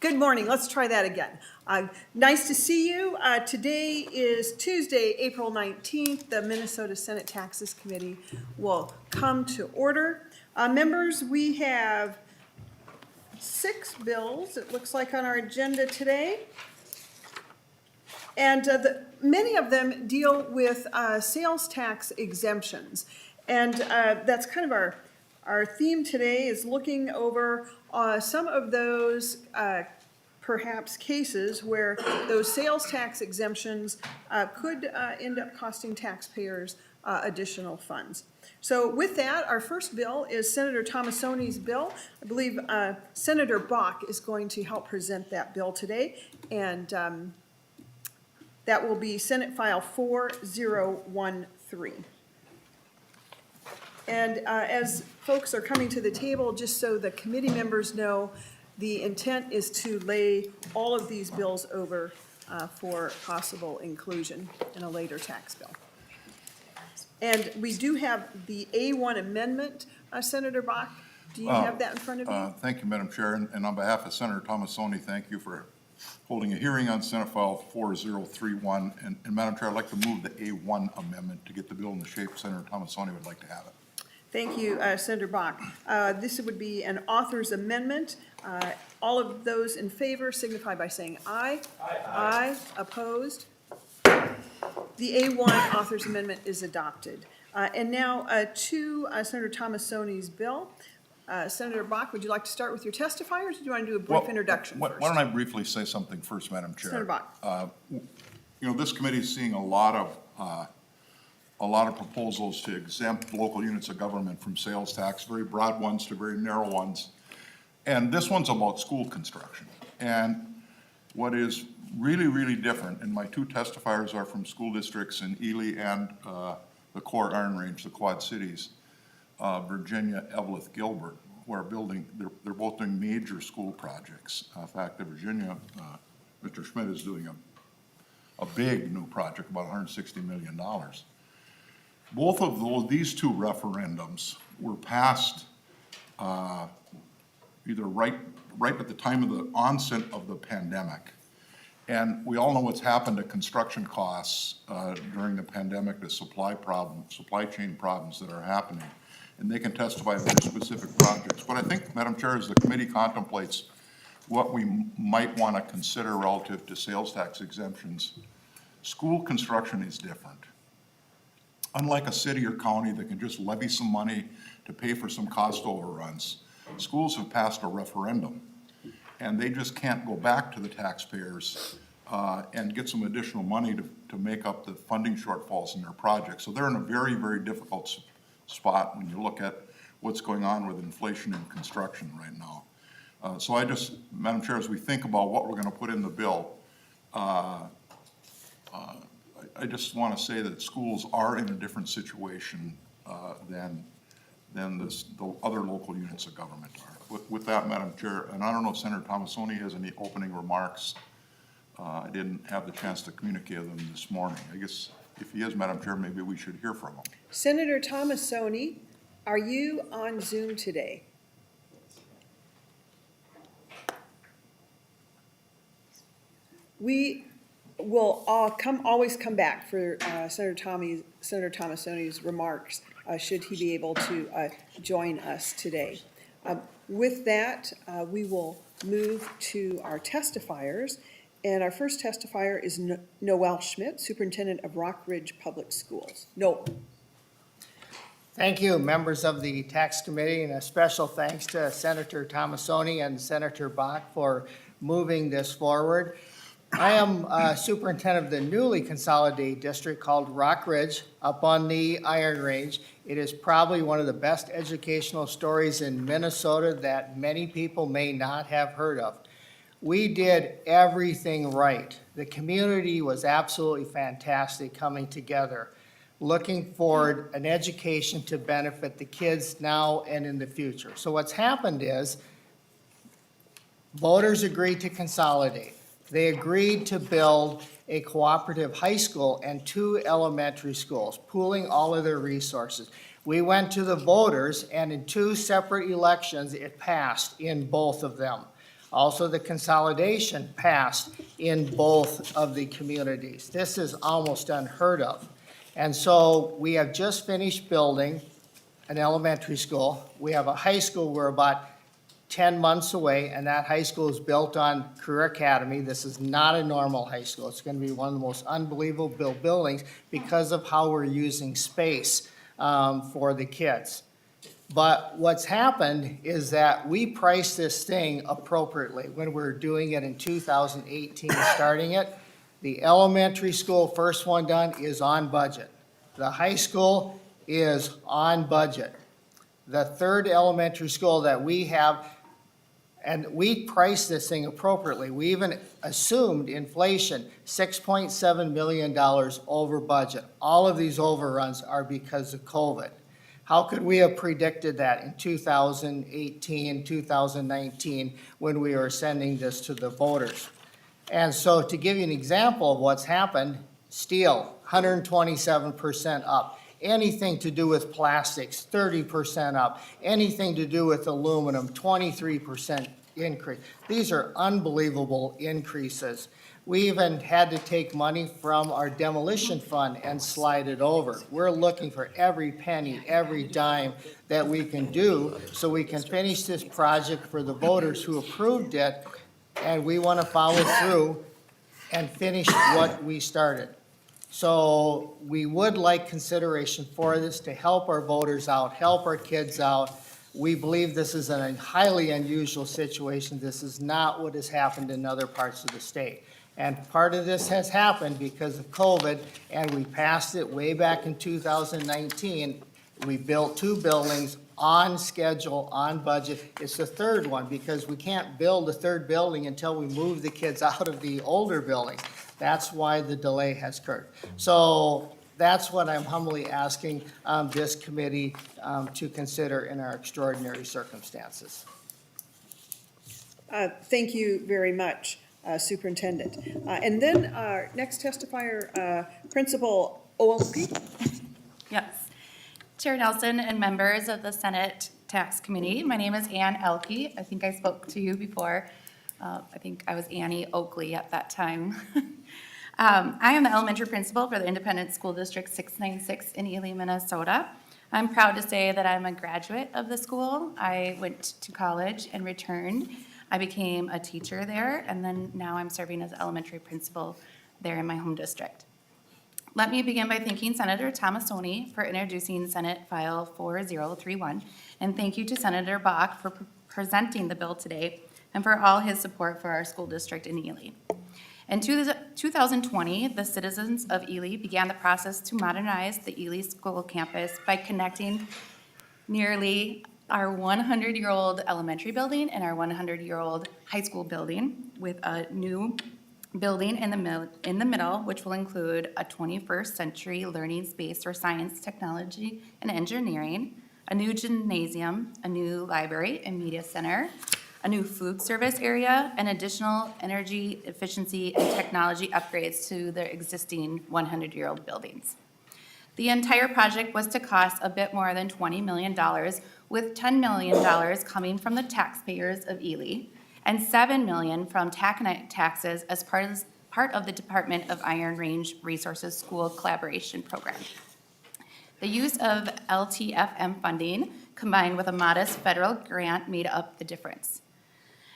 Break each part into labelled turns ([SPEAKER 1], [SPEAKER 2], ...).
[SPEAKER 1] Good morning. Let's try that again. Nice to see you. Today is Tuesday, April 19th. The Minnesota Senate Taxes Committee will come to order. Members, we have 6 bills, it looks like, on our agenda today. And many of them deal with sales tax exemptions. And that's kind of our theme today, is looking over some of those perhaps cases where those sales tax exemptions could end up costing taxpayers additional funds. So with that, our first bill is Senator Tomassoni's bill. I believe Senator Bach is going to help present that bill today. And that will be Senate File 4013. And as folks are coming to the table, just so the committee members know, the intent is to lay all of these bills over for possible inclusion in a later tax bill. And we do have the A1 amendment, Senator Bach. Do you have that in front of you?
[SPEAKER 2] Thank you, Madam Chair. And on behalf of Senator Tomassoni, thank you for holding a hearing on Senate File 4031. And Madam Chair, I'd like to move the A1 amendment to get the bill in the shape Senator Tomassoni would like to have it.
[SPEAKER 1] Thank you, Senator Bach. This would be an author's amendment. All of those in favor signify by saying aye. Aye. Aye. Opposed? The A1 author's amendment is adopted. And now to Senator Tomassoni's bill. Senator Bach, would you like to start with your testifiers, or do you want to do a brief introduction first?
[SPEAKER 2] Why don't I briefly say something first, Madam Chair?
[SPEAKER 1] Senator Bach.
[SPEAKER 2] This committee is seeing a lot of proposals to exempt local units of government from sales tax, very broad ones to very narrow ones. And this one's about school construction. And what is really, really different, and my 2 testifiers are from school districts in Ely and the core Iron Range, the Quad Cities, Virginia, Eveleth, Gilbert, who are building, they're both doing major school projects. In fact, in Virginia, Mr. Schmidt is doing a big new project, about $160 million. Both of these 2 referendums were passed either right at the time of the onset of the pandemic. And we all know what's happened to construction costs during the pandemic, the supply chain problems that are happening. And they can testify to very specific projects. But I think, Madam Chair, as the committee contemplates what we might want to consider relative to sales tax exemptions, school construction is different. Unlike a city or county that can just levy some money to pay for some cost overruns, schools have passed a referendum, and they just can't go back to the taxpayers and get some additional money to make up the funding shortfalls in their projects. So they're in a very, very difficult spot when you look at what's going on with inflation in construction right now. So Madam Chair, as we think about what we're going to put in the bill, I just want to say that schools are in a different situation than the other local units of government are. With that, Madam Chair, and I don't know if Senator Tomassoni has any opening remarks. I didn't have the chance to communicate with him this morning. I guess if he is, Madam Chair, maybe we should hear from him.
[SPEAKER 1] Senator Tomassoni, are you on Zoom today? We will always come back for Senator Tomassoni's remarks, should he be able to join us today. With that, we will move to our testifiers. And our first testifier is Noel Schmidt, Superintendent of Rock Ridge Public Schools. Noel.
[SPEAKER 3] Thank you, members of the Tax Committee, and a special thanks to Senator Tomassoni and Senator Bach for moving this forward. I am superintendent of the newly consolidated district called Rock Ridge up on the Iron Range. It is probably one of the best educational stories in Minnesota that many people may not have heard of. We did everything right. The community was absolutely fantastic coming together, looking forward an education to benefit the kids now and in the future. So what's happened is voters agreed to consolidate. They agreed to build a cooperative high school and 2 elementary schools, pooling all of their resources. We went to the voters, and in 2 separate elections, it passed in both of them. Also, the consolidation passed in both of the communities. This is almost unheard of. And so we have just finished building an elementary school. We have a high school we're about 10 months away, and that high school is built on Career Academy. This is not a normal high school. It's going to be one of the most unbelievable buildings because of how we're using space for the kids. But what's happened is that we priced this thing appropriately when we're doing it in 2018, starting it. The elementary school, first one done, is on budget. The high school is on budget. The third elementary school that we have, and we priced this thing appropriately. We even assumed inflation, $6.7 million over budget. All of these overruns are because of COVID. How could we have predicted that in 2018, 2019, when we were sending this to the voters? And so to give you an example of what's happened, steel, 127% up. Anything to do with plastics, 30% up. Anything to do with aluminum, 23% increase. These are unbelievable increases. We even had to take money from our demolition fund and slide it over. We're looking for every penny, every dime that we can do so we can finish this project for the voters who approved it, and we want to follow through and finish what we started. So we would like consideration for this to help our voters out, help our kids out. We believe this is a highly unusual situation. This is not what has happened in other parts of the state. And part of this has happened because of COVID, and we passed it way back in 2019. We built 2 buildings on schedule, on budget. It's the third one because we can't build a third building until we move the kids out of the older building. That's why the delay has occurred. So that's what I'm humbly asking this committee to consider in our extraordinary circumstances.
[SPEAKER 1] Thank you very much, Superintendent. And then our next testifier, Principal Olke.
[SPEAKER 4] Yes. Chair Nelson and members of the Senate Tax Committee, my name is Ann Elke. I think I spoke to you before. I think I was Annie Oakley at that time. I am the elementary principal for the Independent School District 696 in Ely, Minnesota. I'm proud to say that I'm a graduate of the school. I went to college and returned. I became a teacher there, and then now I'm serving as elementary principal there in my home district. Let me begin by thanking Senator Tomassoni for introducing Senate File 4031, and thank you to Senator Bach for presenting the bill today and for all his support for our school district in Ely. In 2020, the citizens of Ely began the process to modernize the Ely School campus by connecting nearly our 100-year-old elementary building and our 100-year-old high school building with a new building in the middle, which will include a 21st century learning space for science, technology, and engineering, a new gymnasium, a new library and media center, a new food service area, and additional energy efficiency and technology upgrades to the existing 100-year-old buildings. The entire project was to cost a bit more than $20 million, with $10 million coming from the taxpayers of Ely and $7 million from taconite taxes as part of the Department of Iron Range Resources School Collaboration Program. The use of LTFM funding combined with a modest federal grant made up the difference.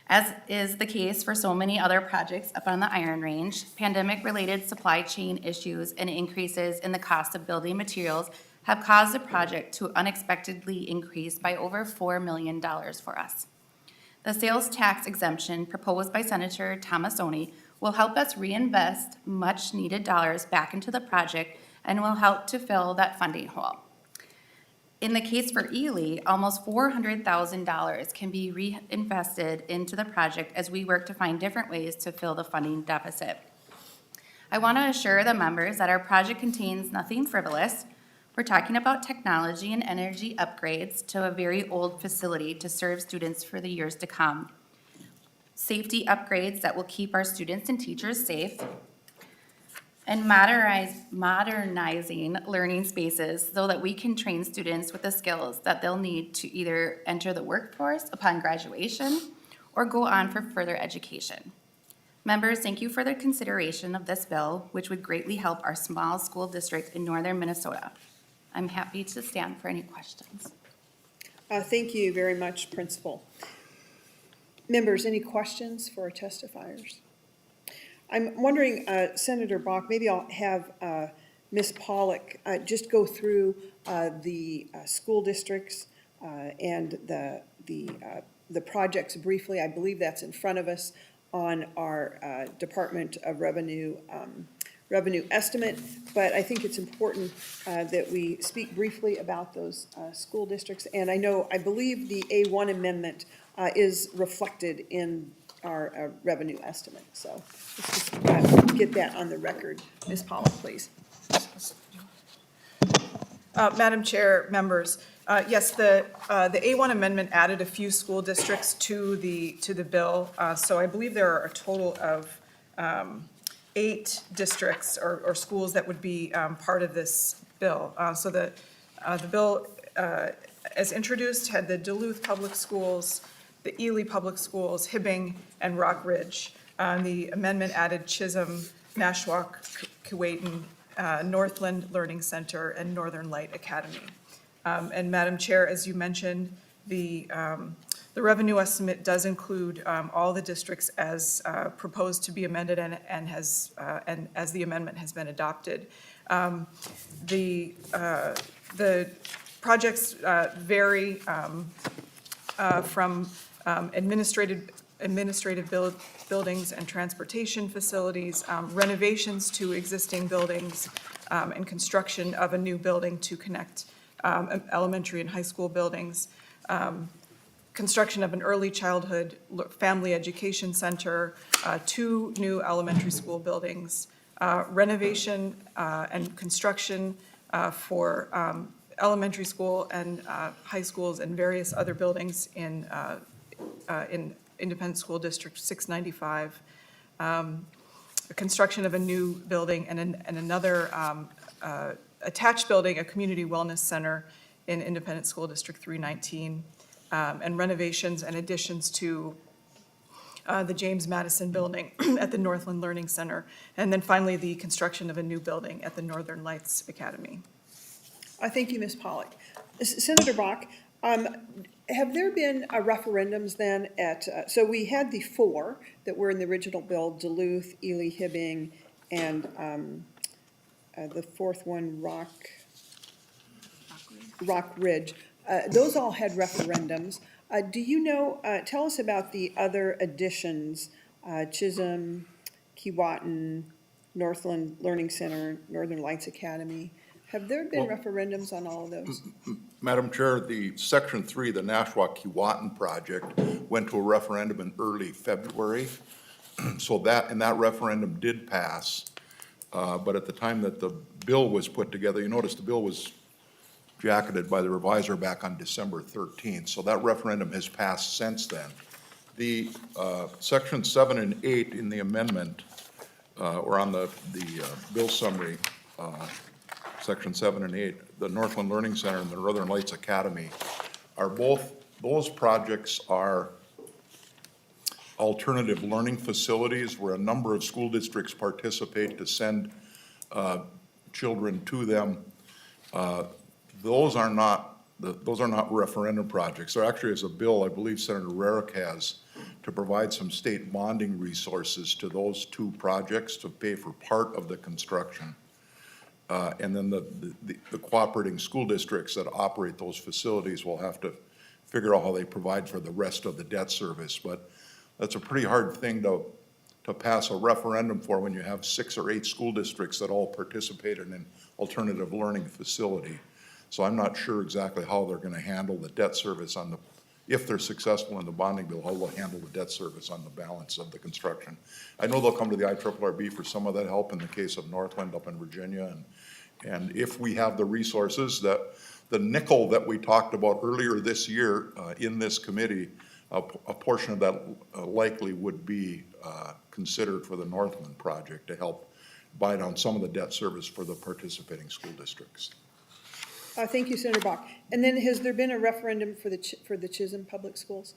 [SPEAKER 4] As is the case for so many other projects up on the Iron Range, pandemic-related supply chain issues and increases in the cost of building materials have caused the project to unexpectedly increase by over $4 million for us. The sales tax exemption proposed by Senator Tomassoni will help us reinvest much-needed dollars back into the project and will help to fill that funding hole. In the case for Ely, almost $400,000 can be reinvested into the project as we work to find different ways to fill the funding deficit. I want to assure the members that our project contains nothing frivolous. We're talking about technology and energy upgrades to a very old facility to serve students for the years to come. Safety upgrades that will keep our students and teachers safe, and modernizing learning spaces so that we can train students with the skills that they'll need to either enter the workforce upon graduation or go on for further education. Members, thank you for the consideration of this bill, which would greatly help our small school district in northern Minnesota. I'm happy to stand for any questions.
[SPEAKER 1] Thank you very much, Principal. Members, any questions for our testifiers? I'm wondering, Senator Bach, maybe I'll have Ms. Pollock just go through the school districts and the projects briefly. I believe that's in front of us on our Department of Revenue revenue estimate, but I think it's important that we speak briefly about those school districts. And I believe the A1 amendment is reflected in our revenue estimate. So let's just get that on the record. Ms. Pollock, please.
[SPEAKER 5] Madam Chair, members, yes, the A1 amendment added a few school districts to the bill. So I believe there are a total of 8 districts or schools that would be part of this bill. So the bill, as introduced, had the Duluth Public Schools, the Ely Public Schools, Hibbing, and Rock Ridge. The amendment added Chisholm, Nashwauk, Keewatin, Northland Learning Center, and Northern Light Academy. And Madam Chair, as you mentioned, the revenue estimate does include all the districts as proposed to be amended and as the amendment has been adopted. The projects vary from administrative buildings and transportation facilities, renovations to existing buildings, and construction of a new building to connect elementary and high school buildings, construction of an early childhood family education center, 2 new elementary school buildings, renovation and construction for elementary school and high schools and various other buildings in Independent School District 695, construction of a new building and another attached building, a community wellness center in Independent School District 319, and renovations and additions to the James Madison building at the Northland Learning Center, and then finally the construction of a new building at the Northern Lights Academy.
[SPEAKER 1] Thank you, Ms. Pollock. Senator Bach, have there been referendums then so we had the 4 that were in the original bill, Duluth, Ely, Hibbing, and the 4th one, Rock Ridge. Those all had referendums. Do you know, tell us about the other additions, Chisholm, Keewatin, Northland Learning Center, Northern Lights Academy. Have there been referendums on all of those?
[SPEAKER 2] Madam Chair, the Section 3, the Nashwauk-Keewatin project, went to a referendum in early February. So that referendum did pass. But at the time that the bill was put together, you notice the bill was jacketed by the reviser back on December 13th. So that referendum has passed since then. The Section 7 and 8 in the amendment, or on the bill summary, Section 7 and 8, the Northland Learning Center and the Northern Lights Academy are both, those projects are alternative learning facilities where a number of school districts participate to send children to them. Those are not referendum projects. There actually is a bill, I believe Senator Rarick has, to provide some state bonding resources to those 2 projects to pay for part of the construction. And then the cooperating school districts that operate those facilities will have to figure out how they provide for the rest of the debt service. But that's a pretty hard thing to pass a referendum for when you have 6 or 8 school districts that all participate in an alternative learning facility. So I'm not sure exactly how they're going to handle the debt service on if they're successful in the bonding bill, how they'll handle the debt service on the balance of the construction. I know they'll come to the IRRB for some of that help in the case of Northland up in Virginia. And if we have the resources, that the nickel that we talked about earlier this year in this committee, a portion of that likely would be considered for the Northland project to help buy down some of the debt service for the participating school districts.
[SPEAKER 1] Thank you, Senator Bach. And then has there been a referendum for the Chisholm Public Schools?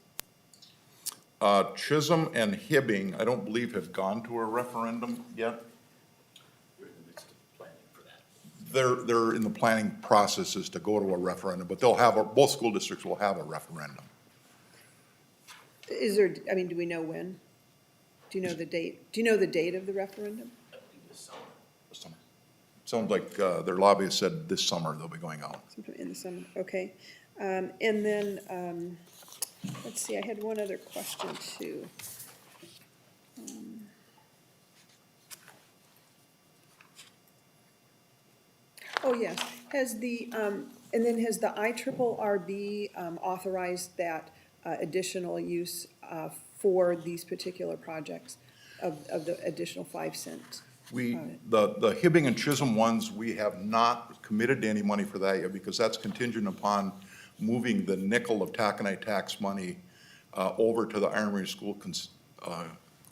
[SPEAKER 2] Chisholm and Hibbing, I don't believe have gone to a referendum yet. They're in the planning processes to go to a referendum, but both school districts will have a referendum.
[SPEAKER 1] Is there, I mean, do we know when? Do you know the date? Do you know the date of the referendum?
[SPEAKER 2] Sounds like their lobbyist said this summer they'll be going out.
[SPEAKER 1] Sometime in the summer, okay. And then, let's see, I had one other question too. Oh, yes, has the, and then has the IRRB authorized that additional use for these particular projects of the additional 5 cents?
[SPEAKER 2] The Hibbing and Chisholm ones, we have not committed to any money for that yet because that's contingent upon moving the nickel of taconite tax money over to the Iron Range School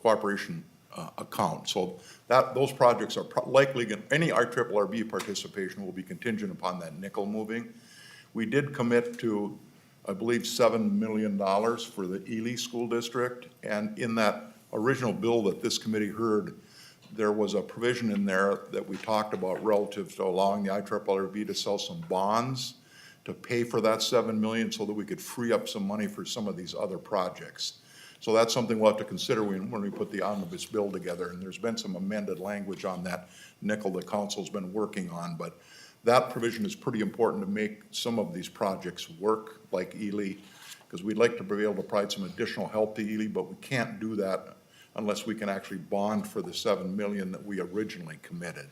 [SPEAKER 2] Cooperation account. So those projects are likely, any IRRB participation will be contingent upon that nickel moving. We did commit to, I believe, $7 million for the Ely School District. And in that original bill that this committee heard, there was a provision in there that we talked about relative to allowing the IRRB to sell some bonds to pay for that $7 million so that we could free up some money for some of these other projects. So that's something we'll have to consider when we put the omnibus bill together. And there's been some amended language on that nickel the council's been working on. But that provision is pretty important to make some of these projects work, like Ely, because we'd like to be able to provide some additional help to Ely, but we can't do that unless we can actually bond for the $7 million that we originally committed.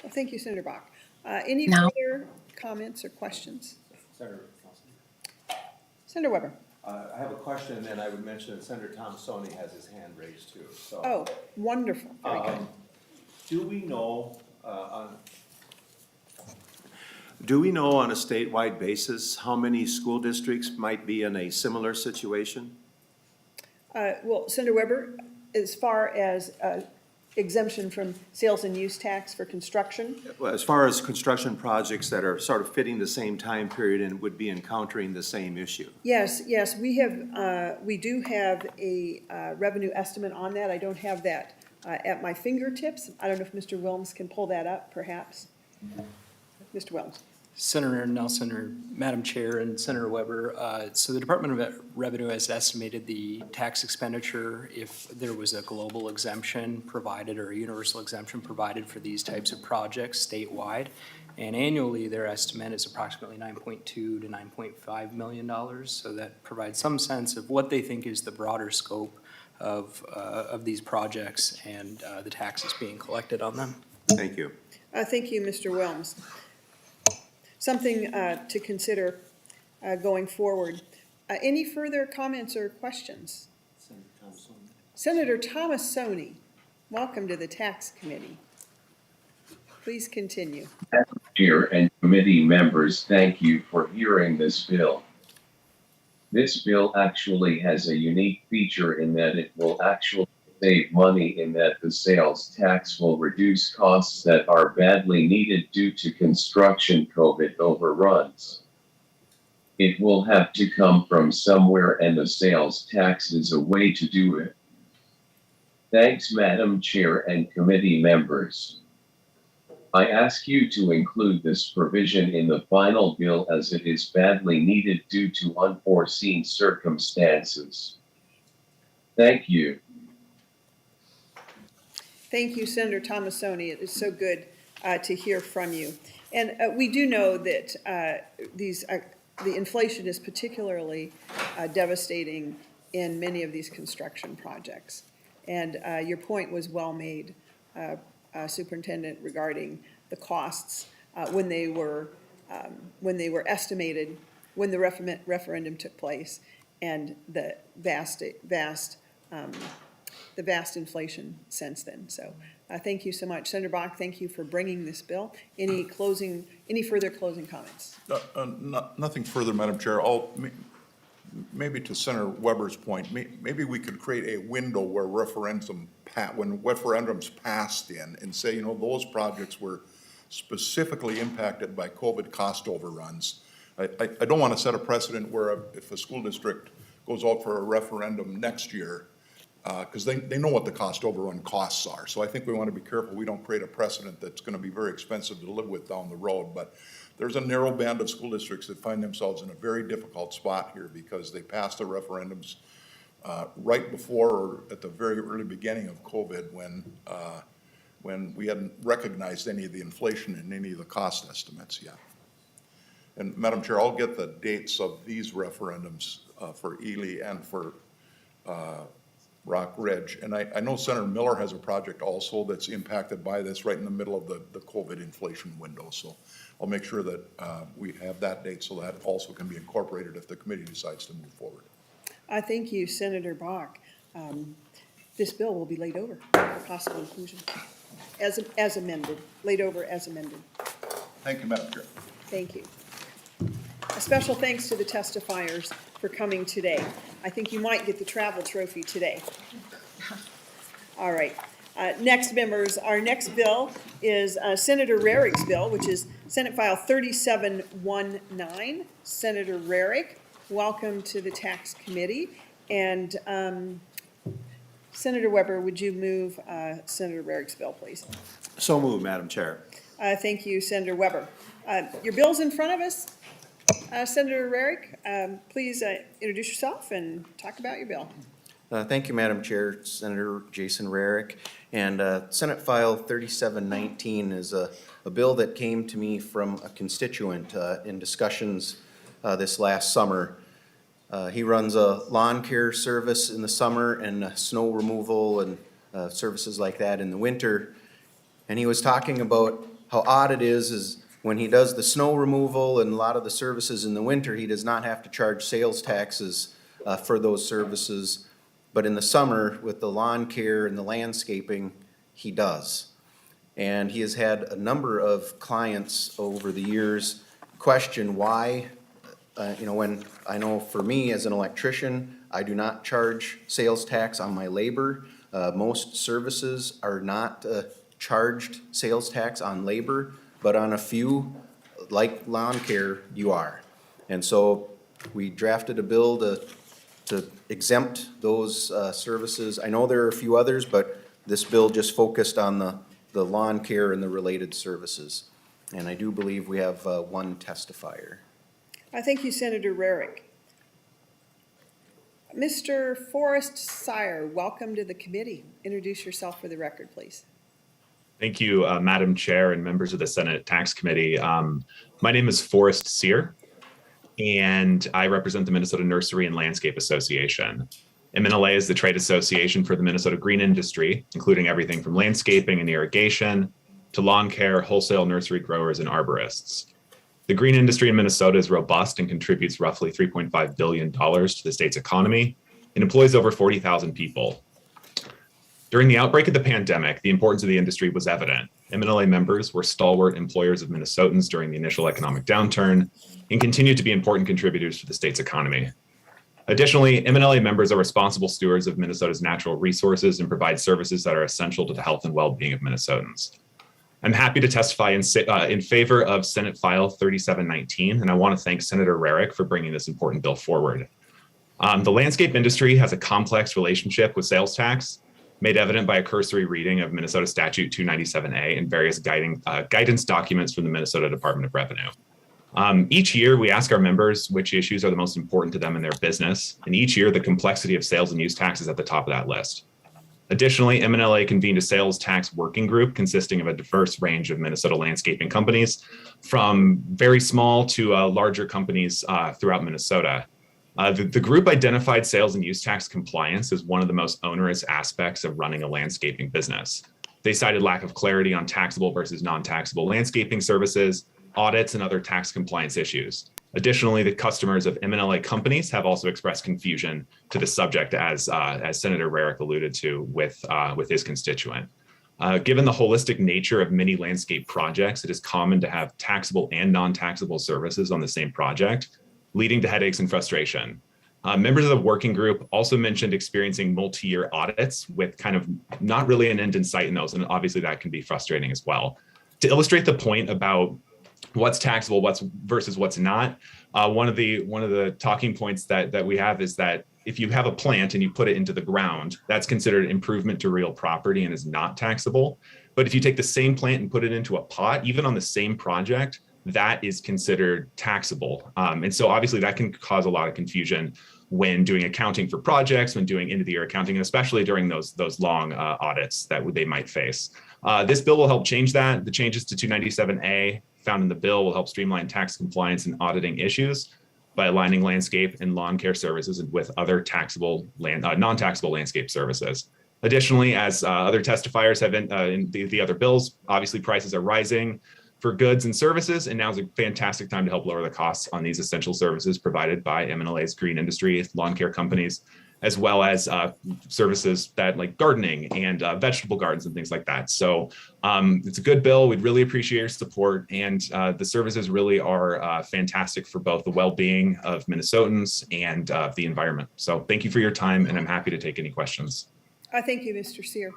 [SPEAKER 1] Well, thank you, Senator Bach. Any
[SPEAKER 6] No.
[SPEAKER 1] further comments or questions?
[SPEAKER 7] Senator
[SPEAKER 1] Senator Weber?
[SPEAKER 7] I have a question, and I would mention that Senator Thomasoni has his hand raised too, so.
[SPEAKER 1] Oh, wonderful, very good.
[SPEAKER 7] Do we know, do we know on a statewide basis how many school districts might be in a similar situation?
[SPEAKER 1] Well, Senator Weber, as far as exemption from sales and use tax for construction,
[SPEAKER 7] Well, as far as construction projects that are sort of fitting the same time period and would be encountering the same issue?
[SPEAKER 1] yes, we do have a revenue estimate on that. I don't have that at my fingertips. I don't know if Mr. Wilms can pull that up, perhaps. Mr. Wilms?
[SPEAKER 8] Senator Nelson, or Madam Chair, and Senator Weber, so the Department of Revenue has estimated the tax expenditure if there was a global exemption provided or a universal exemption provided for these types of projects statewide. And annually, their estimate is approximately $9.2 to $9.5 million. So that provides some sense of what they think is the broader scope of these projects and the taxes being collected on them.
[SPEAKER 7] Thank you.
[SPEAKER 1] Thank you, Mr. Wilms. Something to consider going forward. Any further comments or questions? Senator Thomasoni, welcome to the Tax Committee. Please continue.
[SPEAKER 9] Chair and committee members, thank you for hearing this bill. This bill actually has a unique feature in that it will actually save money in that the sales tax will reduce costs that are badly needed due to construction COVID overruns. It will have to come from somewhere, and the sales tax is a way to do it. Thanks, Madam Chair and committee members. I ask you to include this provision in the final bill as it is badly needed due to unforeseen circumstances. Thank you.
[SPEAKER 1] Thank you, Senator Thomasoni. It is so good to hear from you. And we do know that the inflation is particularly devastating in many of these construction projects. And your point was well made, Superintendent, regarding the costs when they were estimated, when the referendum took place, and the vast inflation since then. So thank you so much. Senator Bach, thank you for bringing this bill. Any further closing comments?
[SPEAKER 2] Nothing further, Madam Chair. Maybe to Senator Weber's point, maybe we could create a window where when referendums passed in and say, those projects were specifically impacted by COVID cost overruns. I don't want to set a precedent where if a school district goes out for a referendum next year, because they know what the cost overrun costs are. So I think we want to be careful we don't create a precedent that's going to be very expensive to live with down the road. But there's a narrow band of school districts that find themselves in a very difficult spot here because they passed the referendums right before or at the very early beginning of COVID when we hadn't recognized any of the inflation and any of the cost estimates yet. And Madam Chair, I'll get the dates of these referendums for Ely and for Rock Ridge. And I know Senator Miller has a project also that's impacted by this right in the middle of the COVID inflation window. So I'll make sure that we have that date so that also can be incorporated if the committee decides to move forward.
[SPEAKER 1] Thank you, Senator Bach. This bill will be laid over for possible inclusion as amended, laid over as amended.
[SPEAKER 2] Thank you, Madam Chair.
[SPEAKER 1] Thank you. A special thanks to the testifiers for coming today. I think you might get the travel trophy today. All right. Next, members, our next bill is Senator Rarick's bill, which is Senate File 3719. Senator Rarick, welcome to the Tax Committee. And Senator Weber, would you move Senator Rarick's bill, please?
[SPEAKER 7] So moved, Madam Chair.
[SPEAKER 1] Thank you, Senator Weber. Your bill's in front of us. Senator Rarick, please introduce yourself and talk about your bill.
[SPEAKER 6] Thank you, Madam Chair. Senator Jason Rarick. And Senate File 3719 is a bill that came to me from a constituent in discussions this last summer. He runs a lawn care service in the summer and snow removal and services like that in the winter. And he was talking about how odd it is when he does the snow removal and a lot of the services in the winter, he does not have to charge sales taxes for those services. But in the summer, with the lawn care and the landscaping, he does. And he has had a number of clients over the years question why, when I know for me as an electrician, I do not charge sales tax on my labor. Most services are not charged sales tax on labor, but on a few, like lawn care, you are. And so we drafted a bill to exempt those services. I know there are a few others, but this bill just focused on the lawn care and the related services. And I do believe we have one testifier.
[SPEAKER 1] Thank you, Senator Rarick. Mr. Forrest Sire, welcome to the committee. Introduce yourself for the record, please.
[SPEAKER 10] Thank you, Madam Chair and members of the Senate Tax Committee. My name is Forrest Sear, and I represent the Minnesota Nursery and Landscape Association. MNLA is the trade association for the Minnesota green industry, including everything from landscaping and irrigation to lawn care, wholesale nursery growers, and arborists. The green industry in Minnesota is robust and contributes roughly $3.5 billion to the state's economy and employs over 40,000 people. During the outbreak of the pandemic, the importance of the industry was evident. MNLA members were stalwart employers of Minnesotans during the initial economic downturn and continue to be important contributors to the state's economy. Additionally, MNLA members are responsible stewards of Minnesota's natural resources and provide services that are essential to the health and well-being of Minnesotans. I'm happy to testify in favor of Senate File 3719, and I want to thank Senator Rarick for bringing this important bill forward. The landscape industry has a complex relationship with sales tax, made evident by a cursory reading of Minnesota Statute 297A and various guidance documents from the Minnesota Department of Revenue. Each year, we ask our members which issues are the most important to them in their business, and each year, the complexity of sales and use tax is at the top of that list. Additionally, MNLA convened a sales tax working group consisting of a diverse range of Minnesota landscaping companies, from very small to larger companies throughout Minnesota. The group identified sales and use tax compliance as one of the most onerous aspects of running a landscaping business. They cited lack of clarity on taxable versus non-taxable landscaping services, audits, and other tax compliance issues. Additionally, the customers of MNLA companies have also expressed confusion to the subject, as Senator Rarick alluded to with his constituent. Given the holistic nature of many landscape projects, it is common to have taxable and non-taxable services on the same project, leading to headaches and frustration. Members of the working group also mentioned experiencing multi-year audits with kind of not really an end in sight in those, and obviously that can be frustrating as well. To illustrate the point about what's taxable, versus what's not, one of the talking points that we have is that if you have a plant and you put it into the ground, that's considered improvement to real property and is not taxable. But if you take the same plant and put it into a pot, even on the same project, that is considered taxable. And so obviously that can cause a lot of confusion when doing accounting for projects, when doing end of the year accounting, and especially during those long audits that they might face. This bill will help change that. The changes to 297A found in the bill will help streamline tax compliance and auditing issues by aligning landscape and lawn care services with other taxable non-taxable landscape services. Additionally, as other testifiers have in the other bills, obviously prices are rising for goods and services, and now is a fantastic time to help lower the costs on these essential services provided by MNLA's green industry, lawn care companies, as well as services that like gardening and vegetable gardens and things like that. So it's a good bill. We'd really appreciate your support, and the services really are fantastic for both the well-being of Minnesotans and the environment. So thank you for your time, and I'm happy to take any questions.
[SPEAKER 1] Thank you, Mr. Sear.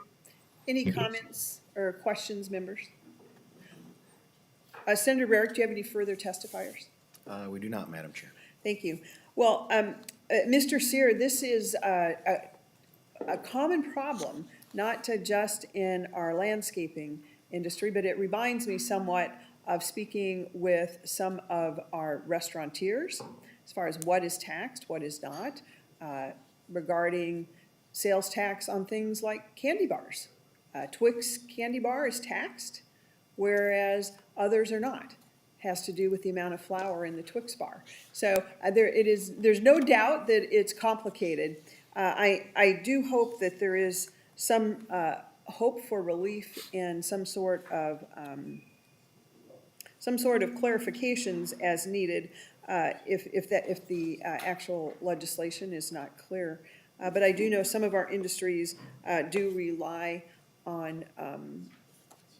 [SPEAKER 1] Any comments or questions, members? Senator Rarick, do you have any further testifiers?
[SPEAKER 6] We do not, Madam Chair.
[SPEAKER 1] Thank you. Well, Mr. Sear, this is a common problem, not just in our landscaping industry, but it reminds me somewhat of speaking with some of our restaurateurs as far as what is taxed, what is not, regarding sales tax on things like candy bars. Twix candy bar is taxed, whereas others are not. Has to do with the amount of flour in the Twix bar. So there's no doubt that it's complicated. I do hope that there is some hope for relief and some sort of clarifications as needed if the actual legislation is not clear. But I do know some of our industries do rely on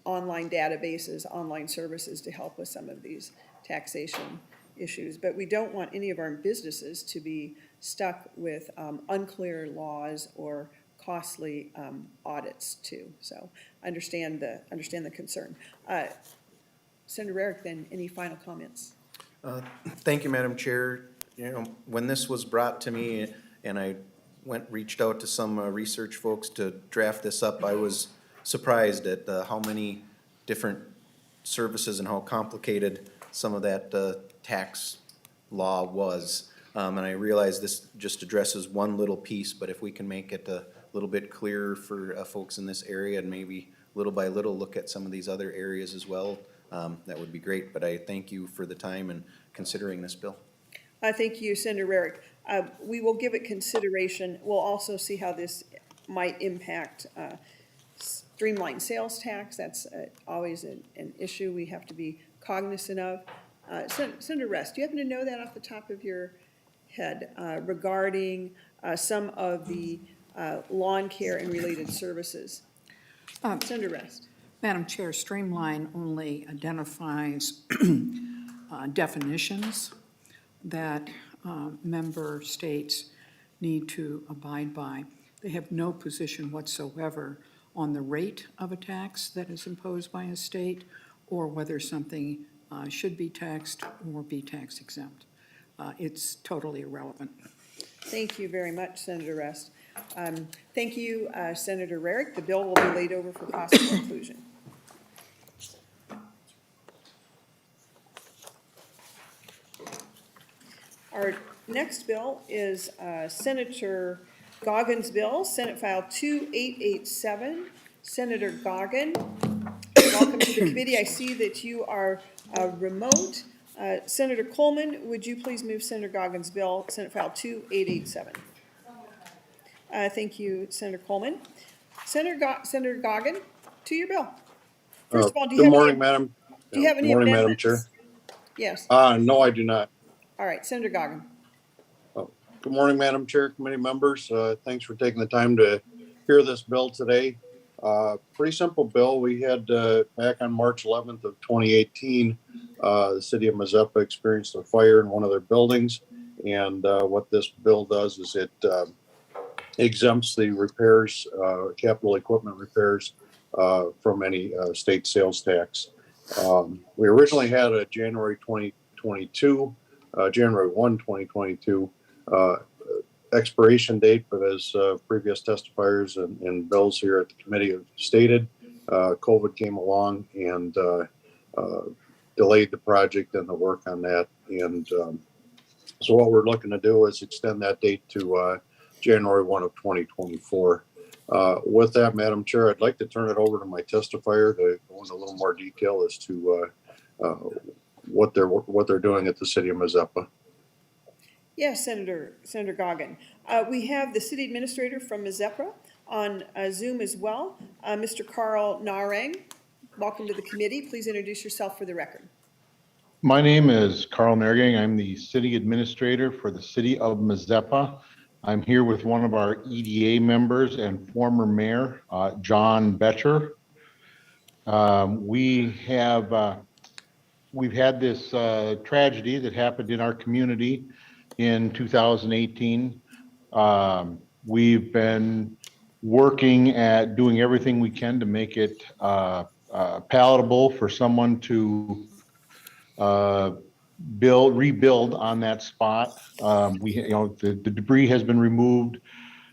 [SPEAKER 1] online databases, online services to help with some of these taxation issues. But we don't want any of our businesses to be stuck with unclear laws or costly audits too. So understand the concern. Senator Rarick, then, any final comments?
[SPEAKER 6] Thank you, Madam Chair. You know, when this was brought to me and I reached out to some research folks to draft this up, I was surprised at how many different services and how complicated some of that tax law was. And I realize this just addresses one little piece, but if we can make it a little bit clearer for folks in this area and maybe little by little look at some of these other areas as well, that would be great. But I thank you for the time and considering this bill.
[SPEAKER 1] Thank you, Senator Rarick. We will give it consideration. We'll also see how this might impact streamlined sales tax. That's always an issue we have to be cognizant of. Senator Rest, do you happen to know that off the top of your head regarding some of the lawn care and related services? Senator Rest.
[SPEAKER 11] Madam Chair, Streamline only identifies definitions that member states need to abide by. They have no position whatsoever on the rate of a tax that is imposed by a state or whether something should be taxed or be tax exempt. It's totally irrelevant.
[SPEAKER 1] Thank you very much, Senator Rest. Thank you, Senator Rarick. The bill will be laid over for possible inclusion. Our next bill is Senator Goggins' bill, Senate File 2887. Senator Goggin, welcome to the committee. I see that you are remote. Senator Coleman, would you please move Senator Goggins' bill, Senate File 2887? Thank you, Senator Coleman. Senator Goggin, to your bill. First of all, do you have any
[SPEAKER 12] Madam
[SPEAKER 1] amendments?
[SPEAKER 12] Chair.
[SPEAKER 1] Yes.
[SPEAKER 12] No, I do not.
[SPEAKER 1] All right, Senator Goggin.
[SPEAKER 12] Good morning, Madam Chair, committee members. Thanks for taking the time to hear this bill today. Pretty simple bill. We had back on March 11th of 2018, the city of Mazeppa experienced a fire in one of their buildings. And what this bill does is it exempts the repairs, capital equipment repairs from any state sales tax. We originally had a January 1, 2022, expiration date, but as previous testifiers and bills here at the committee have stated, COVID came along and delayed the project and the work on that. And so what we're looking to do is extend that date to January 1 of 2024. With that, Madam Chair, I'd like to turn it over to my testifier to go into a little more detail as to what they're doing at the city of Mazeppa.
[SPEAKER 1] Yes, Senator Goggin. We have the city administrator from Mazeppa on Zoom as well, Mr. Carl Narang. Welcome to the committee. Please introduce yourself for the record.
[SPEAKER 13] My name is Carl Nergang. I'm the city administrator for the city of Mazeppa. I'm here with one of our EDA members and former mayor, John Betcher. We've had this tragedy that happened in our community in 2018. We've been working at doing everything we can to make it palatable for someone to rebuild on that spot. The debris has been removed,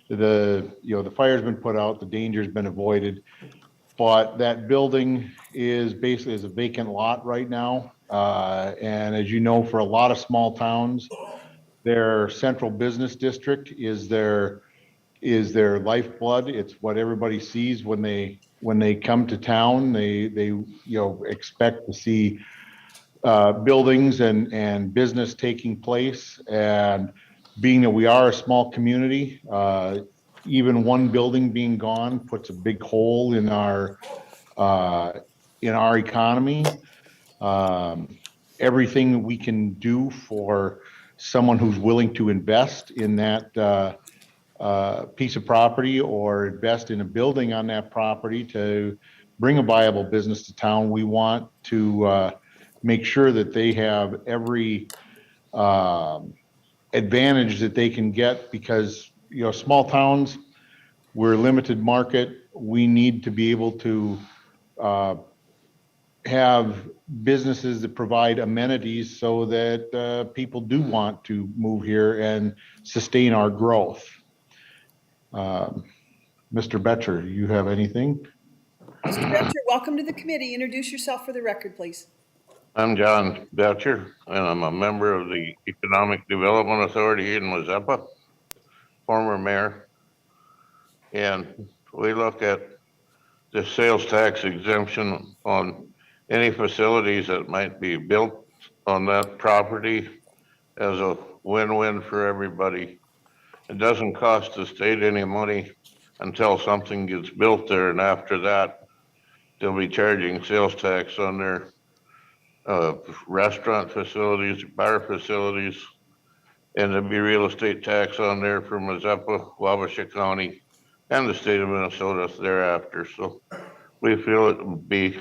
[SPEAKER 13] the fire's been put out, the danger's been avoided, but that building is basically a vacant lot right now. And as you know, for a lot of small towns, their central business district is their lifeblood. It's what everybody sees when they come to town. They expect to see buildings and business taking place. And being that we are a small community, even one building being gone puts a big hole in our economy. Everything we can do for someone who's willing to invest in that piece of property or invest in a building on that property to bring a viable business to town, we want to make sure that they have every advantage that they can get, because small towns, we're a limited market. We need to be able to have businesses that provide amenities so that people do want to move here and sustain our growth. Mr. Betcher, you have anything?
[SPEAKER 1] Mr. Betcher, welcome to the committee. Introduce yourself for the record, please.
[SPEAKER 14] I'm John Betcher, and I'm a member of the Economic Development Authority in Mazeppa, former mayor. And we look at the sales tax exemption on any facilities that might be built on that property as a win-win for everybody. It doesn't cost the state any money until something gets built there, and after that, they'll be charging sales tax on their restaurant facilities, bar facilities, and there'll be real estate tax on there for Mazeppa, Wabasha County, and the state of Minnesota thereafter. So we feel it would be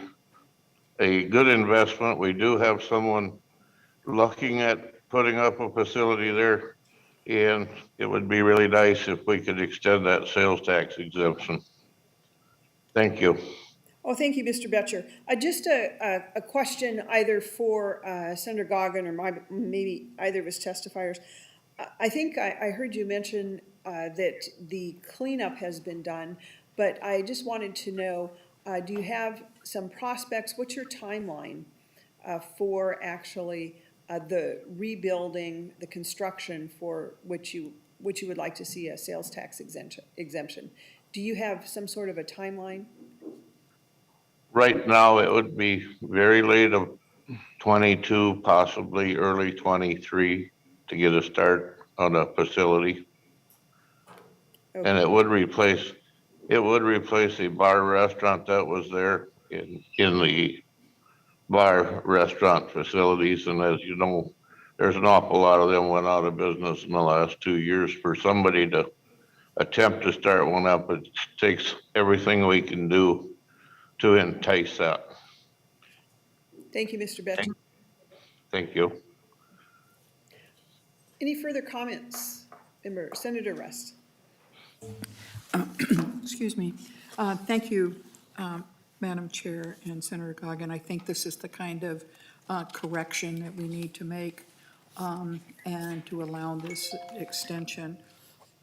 [SPEAKER 14] a good investment. We do have someone looking at putting up a facility there, and it would be really nice if we could extend that sales tax exemption. Thank you.
[SPEAKER 1] Oh, thank you, Mr. Betcher. Just a question either for Senator Goggin or maybe either of his testifiers. I think I heard you mention that the cleanup has been done, but I just wanted to know, do you have some prospects? What's your timeline for actually the rebuilding, the construction for which you would like to see a sales tax exemption? Do you have some sort of a timeline?
[SPEAKER 14] Right now, it would be very late of 22, possibly early 23 to get a start on a facility.
[SPEAKER 1] Okay.
[SPEAKER 14] And it would replace the bar restaurant that was there in the bar restaurant facilities. And as you know, there's an awful lot of them went out of business in the last 2 years. For somebody to attempt to start one up, it takes everything we can do to entice that.
[SPEAKER 1] Thank you, Mr. Betcher.
[SPEAKER 14] Thank you.
[SPEAKER 1] Any further comments? Member Senator Rust.
[SPEAKER 11] Excuse me. Thank you, Madam Chair and Senator Goggin. I think this is the kind of correction that we need to make and to allow this extension.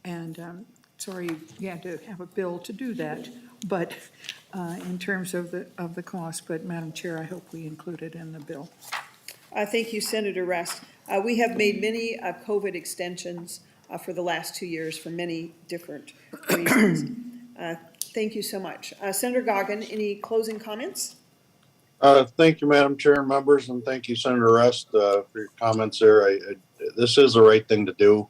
[SPEAKER 11] And sorry you had to have a bill to do that, but in terms of the cost, but Madam Chair, I hope we include it in the bill.
[SPEAKER 1] Thank you, Senator Rest. We have made many COVID extensions for the last 2 years for many different reasons. Thank you so much. Senator Goggin, any closing comments?
[SPEAKER 12] Thank you, Madam Chair and members, and thank you, Senator Rest, for your comments there. This is the right thing to do.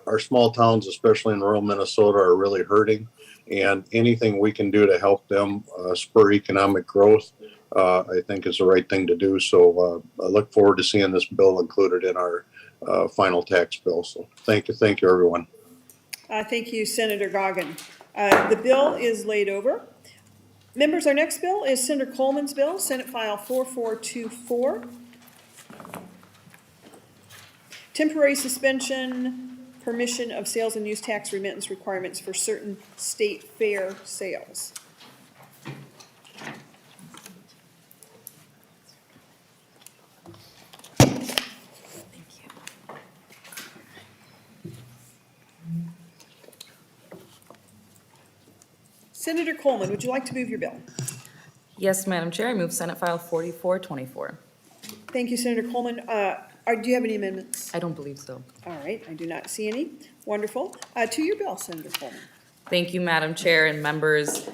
[SPEAKER 12] Our small towns, especially in rural Minnesota, are really hurting, and anything we can do to help them spur economic growth, I think is the right thing to do. So I look forward to seeing this bill included in our final tax bill. So thank you, everyone.
[SPEAKER 1] Thank you, Senator Goggin. The bill is laid over. Members, our next bill is Senator Coleman's bill, Senate File 4424. Temporary suspension, permission of sales and use tax remittance requirements for certain state fair sales. Senator Coleman, would you like to move your bill?
[SPEAKER 15] Yes, Madam Chair, I move Senate File 4424.
[SPEAKER 1] Thank you, Senator Coleman. Do you have any amendments?
[SPEAKER 15] I don't believe so.
[SPEAKER 1] All right, I do not see any. Wonderful. To your bill, Senator Coleman.
[SPEAKER 15] Thank you, Madam Chair and members.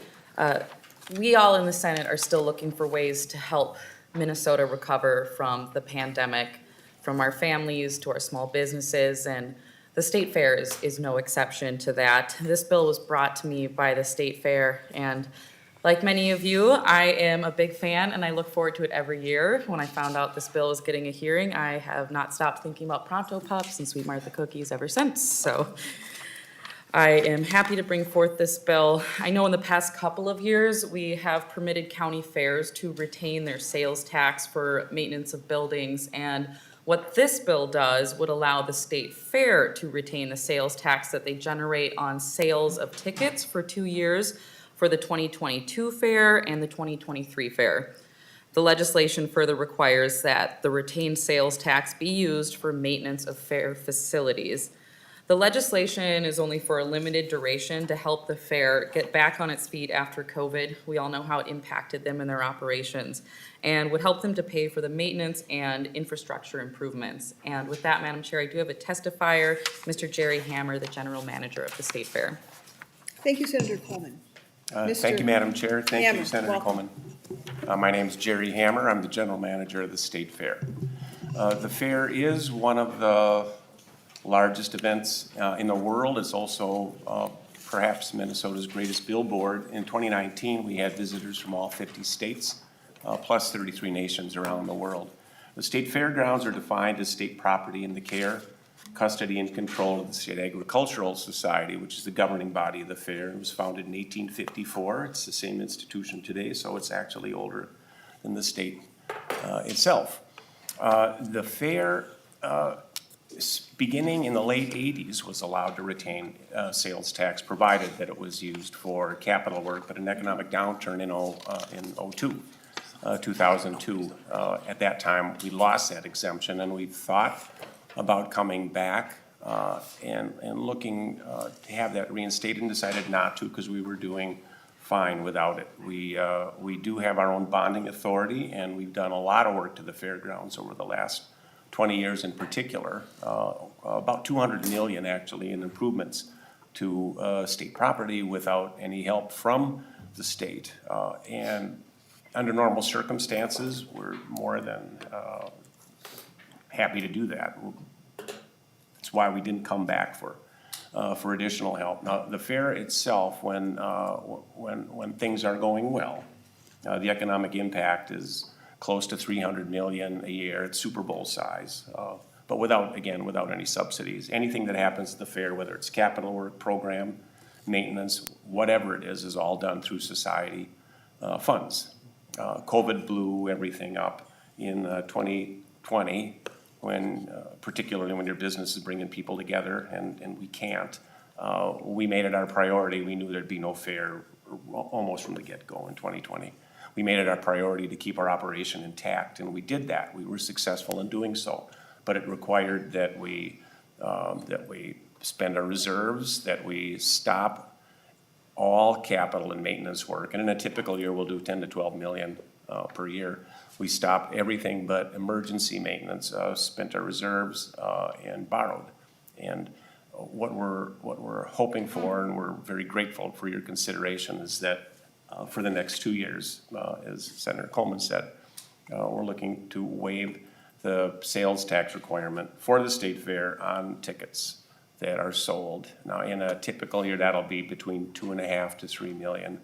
[SPEAKER 15] We all in the Senate are still looking for ways to help Minnesota recover from the pandemic, from our families to our small businesses, and the State Fair is no exception to that. This bill was brought to me by the State Fair, and like many of you, I am a big fan and I look forward to it every year. When I found out this bill was getting a hearing, I have not stopped thinking about Pronto Pups and Sweet Martha cookies ever since. So I am happy to bring forth this bill. I know in the past couple of years, we have permitted county fairs to retain their sales tax for maintenance of buildings, and what this bill does would allow the State Fair to retain the sales tax that they generate on sales of tickets for 2 years for the 2022 fair and the 2023 fair. The legislation further requires that the retained sales tax be used for maintenance of fair facilities. The legislation is only for a limited duration to help the fair get back on its feet after COVID. We all know how it impacted them in their operations, and would help them to pay for the maintenance and infrastructure improvements. And with that, Madam Chair, I do have a testifier, Mr. Jerry Hammer, the General Manager of the State Fair.
[SPEAKER 1] Thank you, Senator Coleman.
[SPEAKER 16] Thank you, Madam Chair. Thank
[SPEAKER 1] Hammer,
[SPEAKER 16] you, Senator
[SPEAKER 1] welcome.
[SPEAKER 16] Coleman. My name is Jerry Hammer. I'm the General Manager of the State Fair. The fair is one of the largest events in the world. It's also perhaps Minnesota's greatest billboard. In 2019, we had visitors from all 50 states, plus 33 nations around the world. The state fairgrounds are defined as state property in the care, custody, and control of the State Agricultural Society, which is the governing body of the fair. It was founded in 1854. It's the same institution today, so it's actually older than the state itself. The fair, beginning in the late 80s, was allowed to retain sales tax, provided that it was used for capital work, but an economic downturn in 2002. At that time, we lost that exemption, and we thought about coming back and looking to have that reinstated, and decided not to because we were doing fine without it. We do have our own bonding authority, and we've done a lot of work to the fairgrounds over the last 20 years in particular, about 200 million actually in improvements to state property without any help from the state. And under normal circumstances, we're more than happy to do that. That's why we didn't come back for additional help. Now, the fair itself, when things are going well, the economic impact is close to 300 million a year. It's Super Bowl size, but without any subsidies. Anything that happens at the fair, whether it's capital work, program, maintenance, whatever it is all done through society funds. COVID blew everything up in 2020, particularly when your business is bringing people together, and we can't. We made it our priority. We knew there'd be no fair almost from the get-go in 2020. We made it our priority to keep our operation intact, and we did that. We were successful in doing so, but it required that we spend our reserves, that we stop all capital and maintenance work. And in a typical year, we'll do 10 to 12 million per year. We stopped everything but emergency maintenance, spent our reserves, and borrowed. And what we're hoping for, and we're very grateful for your consideration, is that for the next 2 years, as Senator Coleman said, we're looking to waive the sales tax requirement for the state fair on tickets that are sold. Now, in a typical year, that'll be between 2.5 to 3 million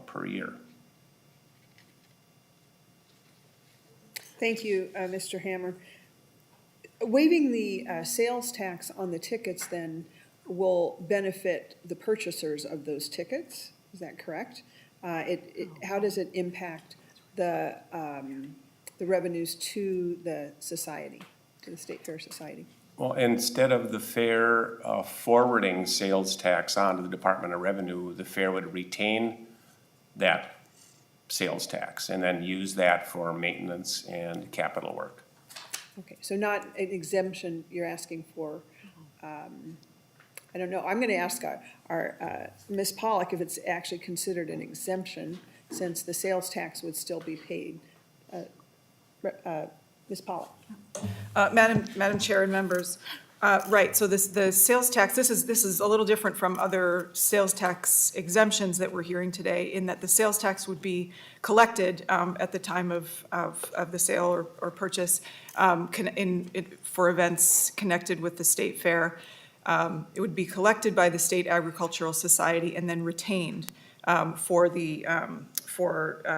[SPEAKER 16] per year.
[SPEAKER 1] Thank you, Mr. Hammer. Waiving the sales tax on the tickets then will benefit the purchasers of those tickets, is that correct? How does it impact the revenues to the society, to the State Fair Society?
[SPEAKER 16] Well, instead of the fair forwarding sales tax onto the Department of Revenue, the fair would retain that sales tax and then use that for maintenance and capital work.
[SPEAKER 1] Okay, so not an exemption you're asking for. I don't know, I'm gonna ask our Ms. Pollock if it's actually considered an exemption, since the sales tax would still be paid. Ms. Pollock.
[SPEAKER 5] Madam Chair and members, right, so the sales tax, this is a little different from other sales tax exemptions that we're hearing today, in that the sales tax would be collected at the time of the sale or purchase for events connected with the state fair. It would be collected by the State Agricultural Society and then retained for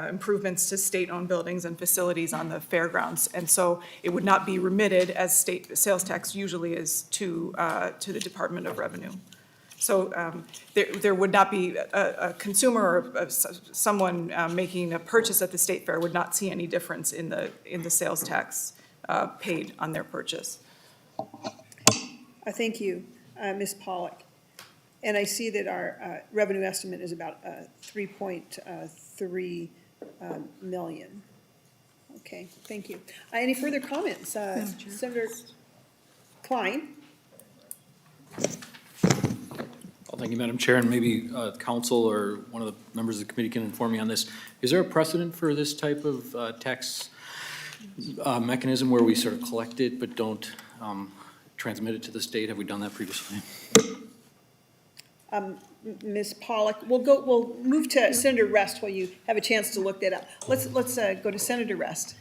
[SPEAKER 5] improvements to state-owned buildings and facilities on the fairgrounds. And so it would not be remitted, as state sales tax usually is, to the Department of Revenue. So there would not be a consumer or someone making a purchase at the state fair would not see any difference in the sales tax paid on their purchase.
[SPEAKER 1] Thank you, Ms. Pollock. And I see that our revenue estimate is about 3.3 million. Okay, thank you. Any further comments? Senator Klein?
[SPEAKER 17] Well, thank you, Madam Chair, and maybe council or one of the members of the committee can inform me on this. Is there a precedent for this type of tax mechanism where we sort of collect it but don't transmit it to the state? Have we done that previously?
[SPEAKER 1] Ms. Pollock, we'll move to Senator Rest while you have a chance to look that up. Let's go to Senator Rest.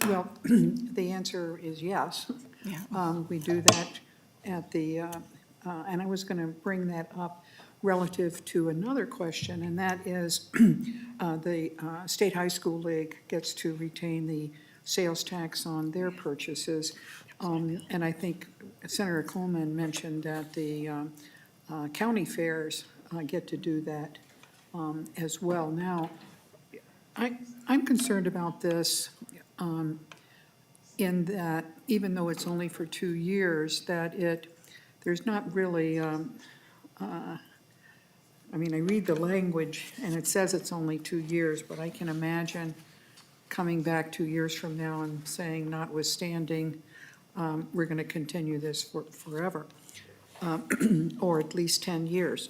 [SPEAKER 11] Well, the answer is yes. We do that at the, and I was going to bring that up relative to another question, and that is the State High School League gets to retain the sales tax on their purchases. And I think Senator Coleman mentioned that the county fairs get to do that as well. Now, I'm concerned about this in that even though it's only for 2 years, that there's not really, I mean, I read the language and it says it's only 2 years, but I can imagine coming back 2 years from now and saying, notwithstanding, we're going to continue this forever. Or at least 10 years,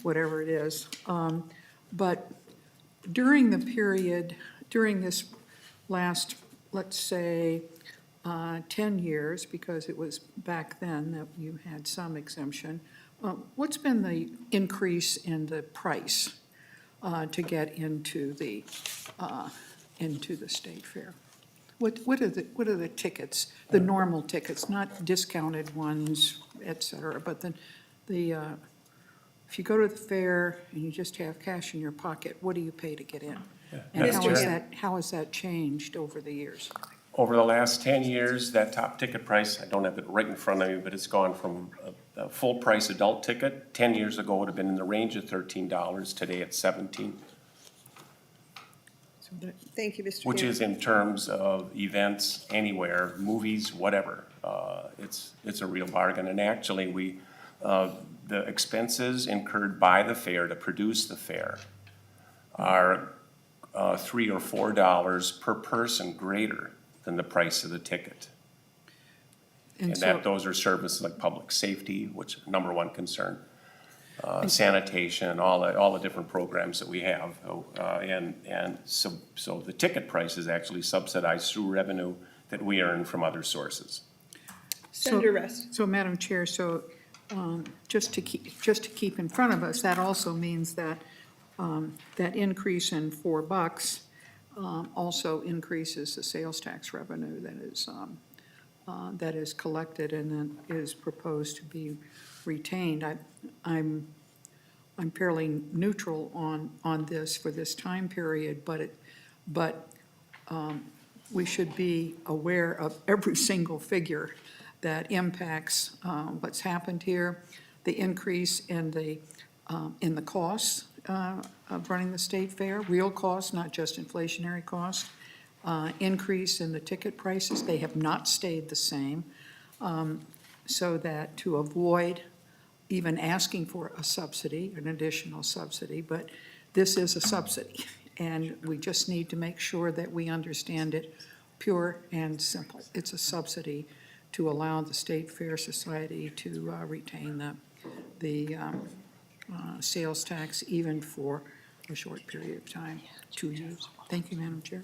[SPEAKER 11] whatever it is. But during the period, during this last, let's say, 10 years, because it was back then that you had some exemption, what's been the increase in the price to get into the state fair? What are the tickets, the normal tickets, not discounted ones, et cetera, but then if you go to the fair and you just have cash in your pocket, what do you pay to get in? And how has that changed over the years?
[SPEAKER 16] Over the last 10 years, that top ticket price, I don't have it right in front of me, but it's gone from a full price adult ticket, 10 years ago would have been in the range of $13, today it's $17.
[SPEAKER 1] Thank you, Mr.
[SPEAKER 16] Which
[SPEAKER 1] Mayor.
[SPEAKER 16] is in terms of events, anywhere, movies, whatever. It's a real bargain. And actually, the expenses incurred by the fair to produce the fair are $3 or $4 per person greater than the price of the ticket.
[SPEAKER 11] And
[SPEAKER 16] And that,
[SPEAKER 11] so-
[SPEAKER 16] those are services like public safety, which is number one concern. Sanitation, all the different programs that we have. And so the ticket price is actually subsidized through revenue that we earn from other sources.
[SPEAKER 1] Senator Rest.
[SPEAKER 11] So, Madam Chair, so just to keep in front of us, that also means that that increase in $4 also increases the sales tax revenue that is collected and then is proposed to be retained. I'm fairly neutral on this for this time period, but we should be aware of every single figure that impacts what's happened here, the increase in the costs of running the state fair, real costs, not just inflationary costs, increase in the ticket prices. They have not stayed the same, so that to avoid even asking for a subsidy, an additional subsidy, but this is a subsidy, and we just need to make sure that we understand it pure and simple. It's a subsidy to allow the State Fair Society to retain the sales tax even for a short period of time, 2 years. Thank you, Madam Chair.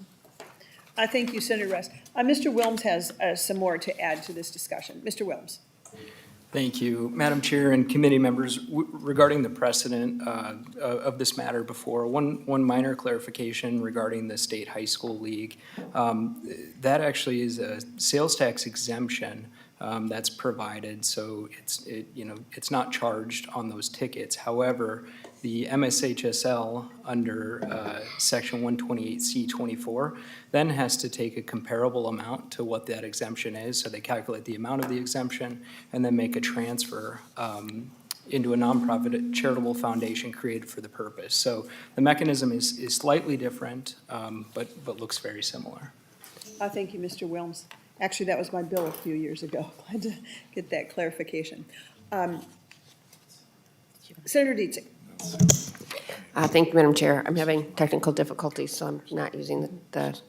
[SPEAKER 1] I thank you, Senator Rest. Mr. Wilms has some more to add to this discussion. Mr. Wilms.
[SPEAKER 8] Thank you, Madam Chair and committee members. Regarding the precedent of this matter before, one minor clarification regarding the State High School League. That actually is a sales tax exemption that's provided, so it's not charged on those tickets. However, the MSHSL under Section 128C24 then has to take a comparable amount to what that exemption is. So they calculate the amount of the exemption and then make a transfer into a nonprofit charitable foundation created for the purpose. So the mechanism is slightly different, but looks very similar.
[SPEAKER 1] Thank you, Mr. Wilms. Actually, that was my bill a few years ago. Glad to get that clarification. Senator Dietzig.
[SPEAKER 18] Thank you, Madam Chair. I'm having technical difficulties, so I'm not using the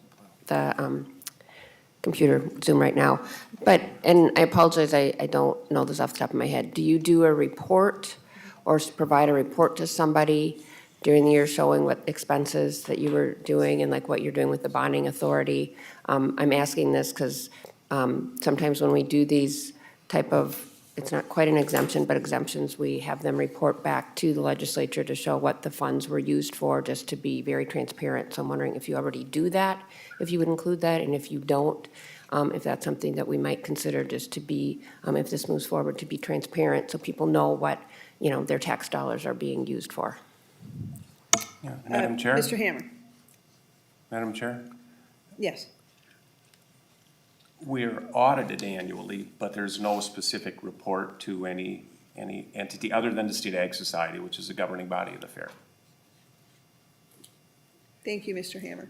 [SPEAKER 18] computer Zoom right now. And I apologize, I don't know this off the top of my head. Do you do a report or provide a report to somebody during the year showing what expenses that you were doing and like what you're doing with the bonding authority? I'm asking this because sometimes when we do these type of, it's not quite an exemption, but exemptions, we have them report back to the legislature to show what the funds were used for, just to be very transparent. So I'm wondering if you already do that, if you would include that, and if you don't, if that's something that we might consider just to be, if this moves forward, to be transparent so people know what, their tax dollars are being used for.
[SPEAKER 16] Yeah. Madam Chair?
[SPEAKER 1] Mr. Hammer.
[SPEAKER 16] Madam Chair?
[SPEAKER 1] Yes.
[SPEAKER 16] We're audited annually, but there's no specific report to any entity other than the State Ag Society, which is the governing body of the fair.
[SPEAKER 1] Thank you, Mr. Hammer.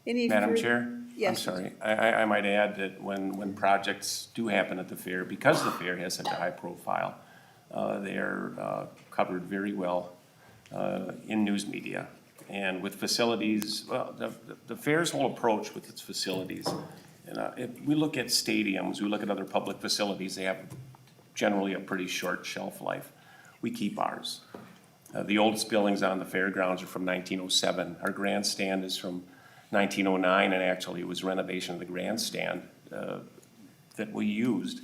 [SPEAKER 1] Any
[SPEAKER 16] Madam
[SPEAKER 1] further-
[SPEAKER 16] Chair?
[SPEAKER 1] Yes.
[SPEAKER 16] I'm sorry. I might add that when projects do happen at the fair, because the fair has such a high profile, they are covered very well in news media. And with facilities, well, the fair's whole approach with its facilities, if we look at stadiums, we look at other public facilities, they have generally a pretty short shelf life. We keep ours. The oldest buildings on the fairgrounds are from 1907. Our grandstand is from 1909, and actually it was renovation of the grandstand that we used,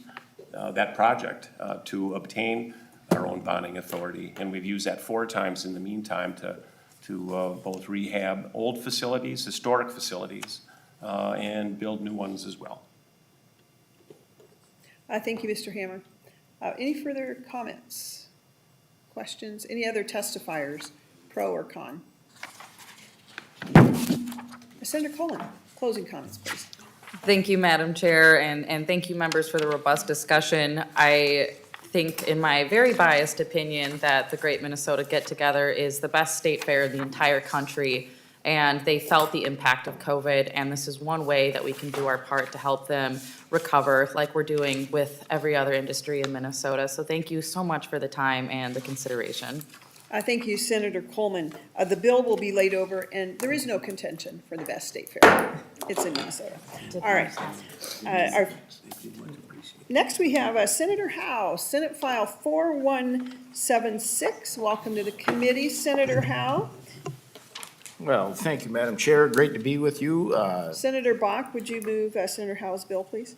[SPEAKER 16] that project, to obtain our own bonding authority. And we've used that 4 times in the meantime to both rehab old facilities, historic facilities, and build new ones as well.
[SPEAKER 1] Thank you, Mr. Hammer. Any further comments, questions? Any other testifiers, pro or con? Senator Cullen, closing comments, please.
[SPEAKER 15] Thank you, Madam Chair, and thank you, members, for the robust discussion. I think, in my very biased opinion, that the Great Minnesota Get-Together is the best state fair in the entire country, and they felt the impact of COVID, and this is one way that we can do our part to help them recover, like we're doing with every other industry in Minnesota. So thank you so much for the time and the consideration.
[SPEAKER 1] Thank you, Senator Coleman. The bill will be laid over, and there is no contention for the best state fair. It's in Minnesota. All right. Next, we have Senator Howe, Senate File 4176. Welcome to the committee, Senator Howe.
[SPEAKER 19] Well, thank you, Madam Chair. Great to be with you.
[SPEAKER 1] Senator Bach, would you move Senator Howe's bill, please?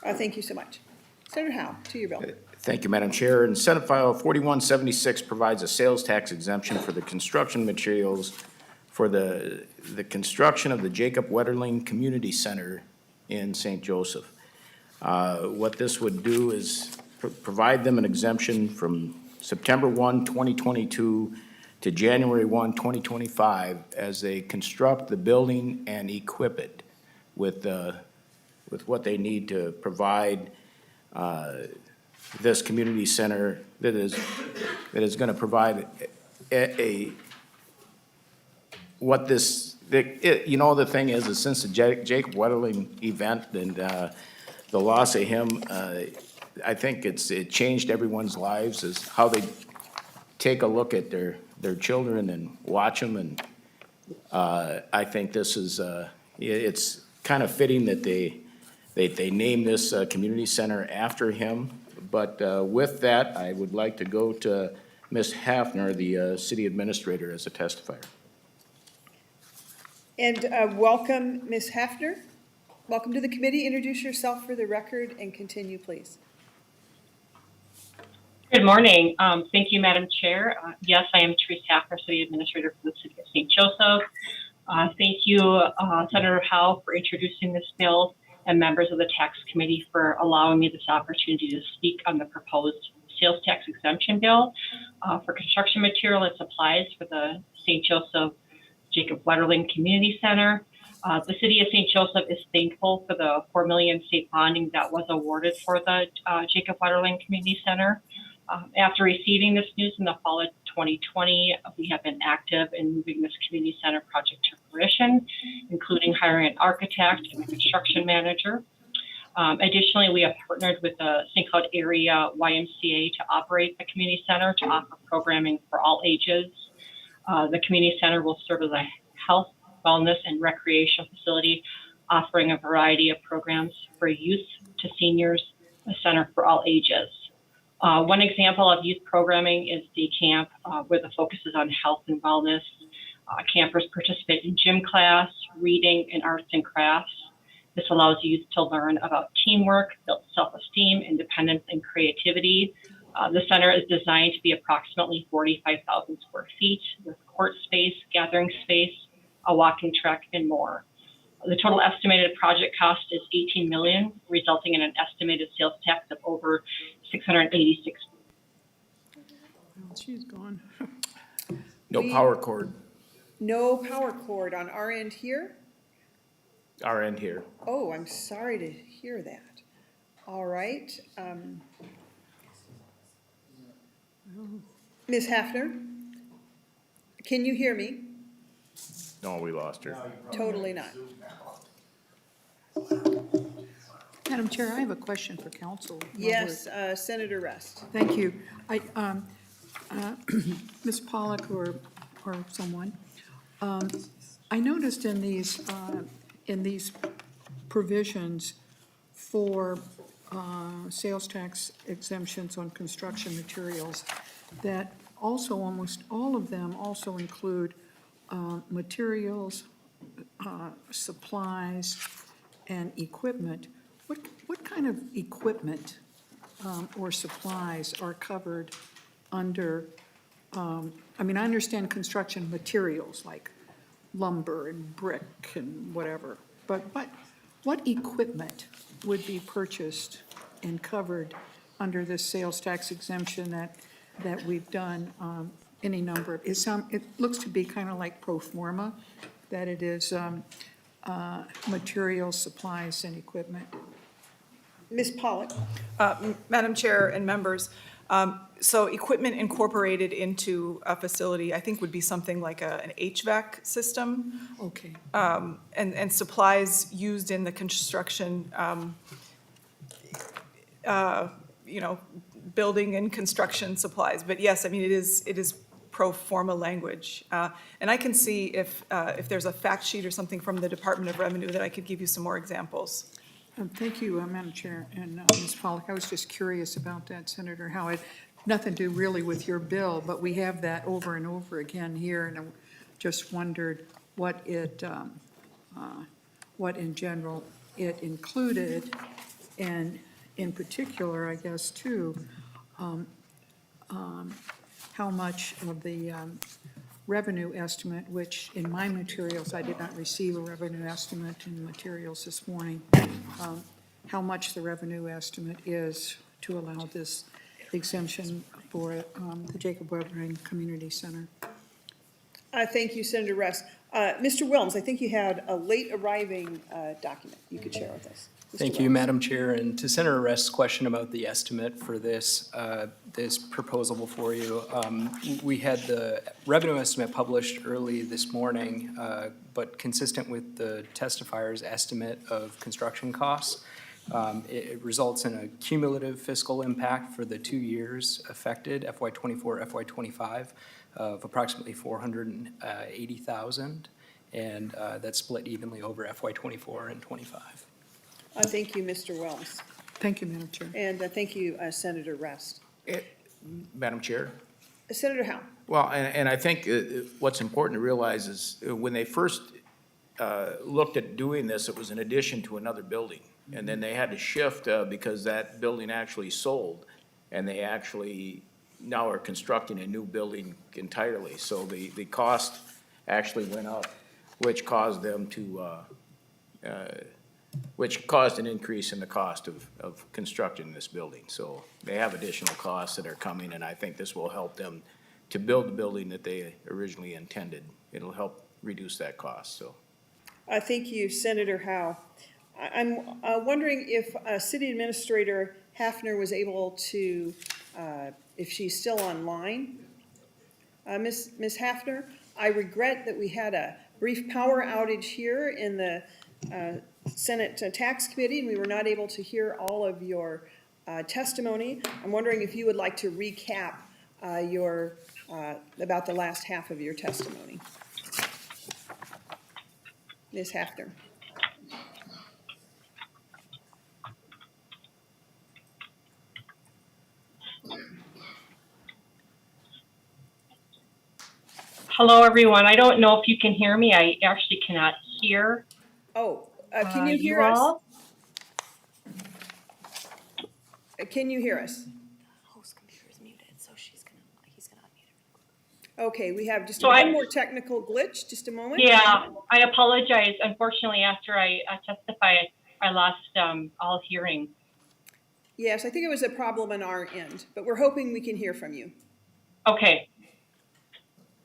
[SPEAKER 1] Thank you so much. Senator Howe, to your bill.
[SPEAKER 19] Thank you, Madam Chair. And Senate File 4176 provides a sales tax exemption for the construction materials for the construction of the Jacob Wetterling Community Center in St. Joseph. What this would do is provide them an exemption from September 1, 2022 to January 1, 2025 as they construct the building and equip it with what they need to provide this community center that is going to provide the thing is since the Jacob Wetterling event and the loss of him, I think it changed everyone's lives as how they take a look at their children and watch them, and I think this is it's kind of fitting that they name this community center after him. But with that, I would like to go to Ms. Hafner, the city administrator, as a testifier.
[SPEAKER 1] And welcome, Ms. Hafner. Welcome to the committee. Introduce yourself for the record and continue, please.
[SPEAKER 20] Good morning. Thank you, Madam Chair. Yes, I am Therese Hafner, City Administrator for the City of St. Joseph. Thank you, Senator Howe, for introducing this bill, and members of the Tax Committee for allowing me this opportunity to speak on the proposed sales tax exemption bill for construction material and supplies for the St. Joseph Jacob Wetterling Community Center. The City of St. Joseph is thankful for the $4 million state bonding that was awarded for the Jacob Wetterling Community Center. After receiving this news in the fall of 2020, we have been active in moving this community center project to fruition, including hiring an architect and a construction manager. Additionally, we have partnered with the St. Cloud area YMCA to operate the community center to offer programming for all ages. The community center will serve as a health, wellness, and recreational facility, offering a variety of programs for youth to seniors, a center for all ages. One example of youth programming is Day Camp, where the focus is on health and wellness. Campers participate in gym class, reading, and arts and crafts. This allows youth to learn about teamwork, build self-esteem, independence, and creativity. The center is designed to be approximately 45,000 square feet with court space, gathering space, a walking track, and more. The total estimated project cost is $18 million, resulting in an estimated sales tax of over $686.
[SPEAKER 11] Well, she's gone.
[SPEAKER 19] No power cord,
[SPEAKER 1] No power cord on our end here?
[SPEAKER 19] our end here.
[SPEAKER 1] Oh, I'm sorry to hear that. All right. Ms. Hafner, can you hear me?
[SPEAKER 19] No, we lost her.
[SPEAKER 1] Totally not.
[SPEAKER 11] Madam Chair, I have a question for council. while
[SPEAKER 1] Yes, Senator Rest.
[SPEAKER 11] Thank you. Ms. Pollock or someone, I noticed in these provisions for sales tax exemptions on construction materials that also almost all of them also include materials, supplies, and equipment. What kind of equipment or supplies are covered under, I understand construction materials like lumber and brick and whatever, but what equipment would be purchased and covered under this sales tax exemption that we've done any number of, it looks to be kind of like pro forma, that it is materials, supplies, and equipment.
[SPEAKER 1] Ms. Pollock.
[SPEAKER 5] Madam Chair and members, so equipment incorporated into a facility, I think would be something like an HVAC system.
[SPEAKER 11] Okay.
[SPEAKER 5] And supplies used in the construction, building and construction supplies. But yes, it is pro forma language. And I can see if there's a fact sheet or something from the Department of Revenue that I could give you some more examples.
[SPEAKER 11] Thank you, Madam Chair. And Ms. Pollock, I was just curious about that, Senator Howard. Nothing to do really with your bill, but we have that over and over again here, and I just wondered what in general it included, and in particular, I guess, too, how much of the revenue estimate, which in my materials, I did not receive a revenue estimate in the materials this morning, how much the revenue estimate is to allow this exemption for the Jacob Weathering Community Center.
[SPEAKER 1] Thank you, Senator Rest. Mr. Wilms, I think you had a late arriving document you could share with us. Mr.
[SPEAKER 8] Thank you,
[SPEAKER 1] Wilms.
[SPEAKER 8] Madam Chair. And to Senator Rest's question about the estimate for this, this proposal before you, we had the revenue estimate published early this morning, but consistent with the testifier's estimate of construction costs. It results in a cumulative fiscal impact for the 2 years affected, FY24, FY25, of approximately $480,000, and that's split evenly over FY24 and 25.
[SPEAKER 1] Thank you, Mr. Wilms.
[SPEAKER 11] Thank you, Madam Chair.
[SPEAKER 1] And thank you, Senator Rest.
[SPEAKER 19] Madam Chair?
[SPEAKER 1] Senator Howe.
[SPEAKER 19] Well, and I think what's important to realize is when they first looked at doing this, it was in addition to another building. And then they had to shift because that building actually sold, and they actually now are constructing a new building entirely. So the cost actually went up, which caused them to, which caused an increase in the cost of constructing this building. So they have additional costs that are coming, and I think this will help them to build the building that they originally intended. It'll help reduce that cost, so.
[SPEAKER 1] Thank you, Senator Howe. I'm wondering if City Administrator Hafner was able to, if she's still online. Ms. Hafner, I regret that we had a brief power outage here in the Senate Tax Committee, and we were not able to hear all of your testimony. I'm wondering if you would like to recap about the last half of your testimony. Ms. Hafner.
[SPEAKER 20] Hello, everyone. I don't know if you can hear me. I actually cannot hear.
[SPEAKER 1] Oh, can you hear us?
[SPEAKER 20] all?
[SPEAKER 1] Can you hear us?
[SPEAKER 4] Host computer is muted, so he's gonna unmute her.
[SPEAKER 1] Okay, we have just
[SPEAKER 20] So
[SPEAKER 1] one more technical glitch. Just a moment.
[SPEAKER 20] Yeah, I apologize. Unfortunately, after I testify, I lost all hearing.
[SPEAKER 1] Yes, I think it was a problem on our end, but we're hoping we can hear from you.
[SPEAKER 20] Okay.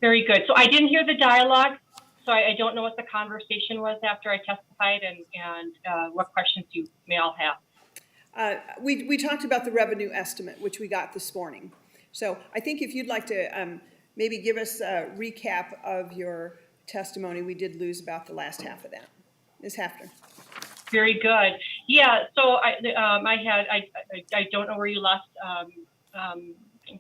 [SPEAKER 20] Very good. So I didn't hear the dialogue, so I don't know what the conversation was after I testified and what questions you may all have.
[SPEAKER 1] We talked about the revenue estimate, which we got this morning. So I think if you'd like to maybe give us a recap of your testimony, we did lose about the last half of that. Ms. Hafner.
[SPEAKER 20] Very good. Yeah. So I don't know where you lost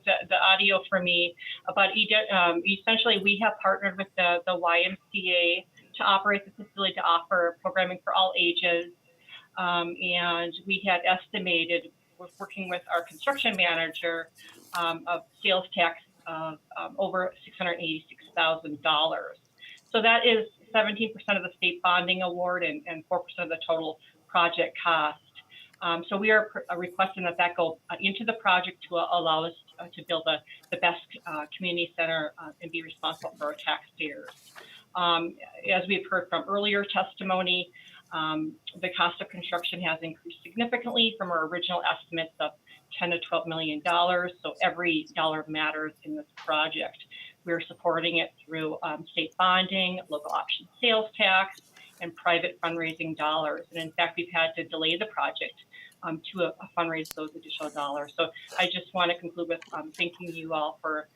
[SPEAKER 20] the audio for me, but essentially we have partnered with the YMCA to operate the facility to offer programming for all ages. And we had estimated, working with our construction manager, of sales tax of over $686,000. So that is 17% of the state bonding award and 4% of the total project cost. So we are requesting that go into the project to allow us to build the best community center and be responsible for our taxpayers. As we've heard from earlier testimony, the cost of construction has increased significantly from our original estimates of $10 to $12 million. So every dollar matters in this project. We're supporting it through state bonding, local option sales tax, and private fundraising dollars. And in fact, we've had to delay the project to fundraise those additional dollars. So I just want to conclude with thanking you all for